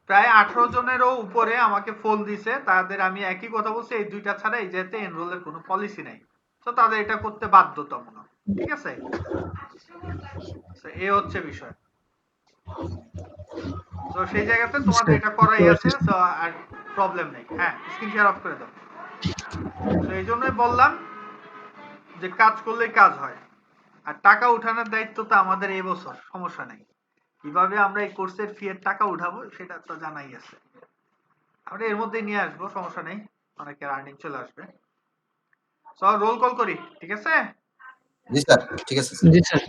প্রায় 18 জনেরও উপরে আমাকে ফোন দিছে, তাদের আমি একই কথা বলছি, এই দুইটা ছাড়া এই যেতে এনরোলের কোনো পলিসি নাই। তো তাদের এটা করতে বাধ্যতামূলক, ঠিক আছে। তো এই হচ্ছে বিষয়। তো সেই জায়গাতে তোমাদের এটা করাই আছে, তো আর প্রবলেম নেই। হ্যাঁ, স্ক্রিন শেয়ার অফ করে দাও। তো এই জন্যই বললাম যে কাজ করলেই কাজ হয়। আর টাকা উঠানোর দায়িত্ব তো আমাদের এই বছর, সমস্যা নেই। কিভাবে আমরা এই কোর্সের ফি এর টাকা উঠাবো সেটা তো জানাই আছে। আমরা এর মধ্যেই নিয়ে আসবো, সমস্যা নেই, অনেকের আর্নিং চলে আসবে। সো রোল কল করি, ঠিক আছে। জি স্যার, ঠিক আছে স্যার। জি স্যার।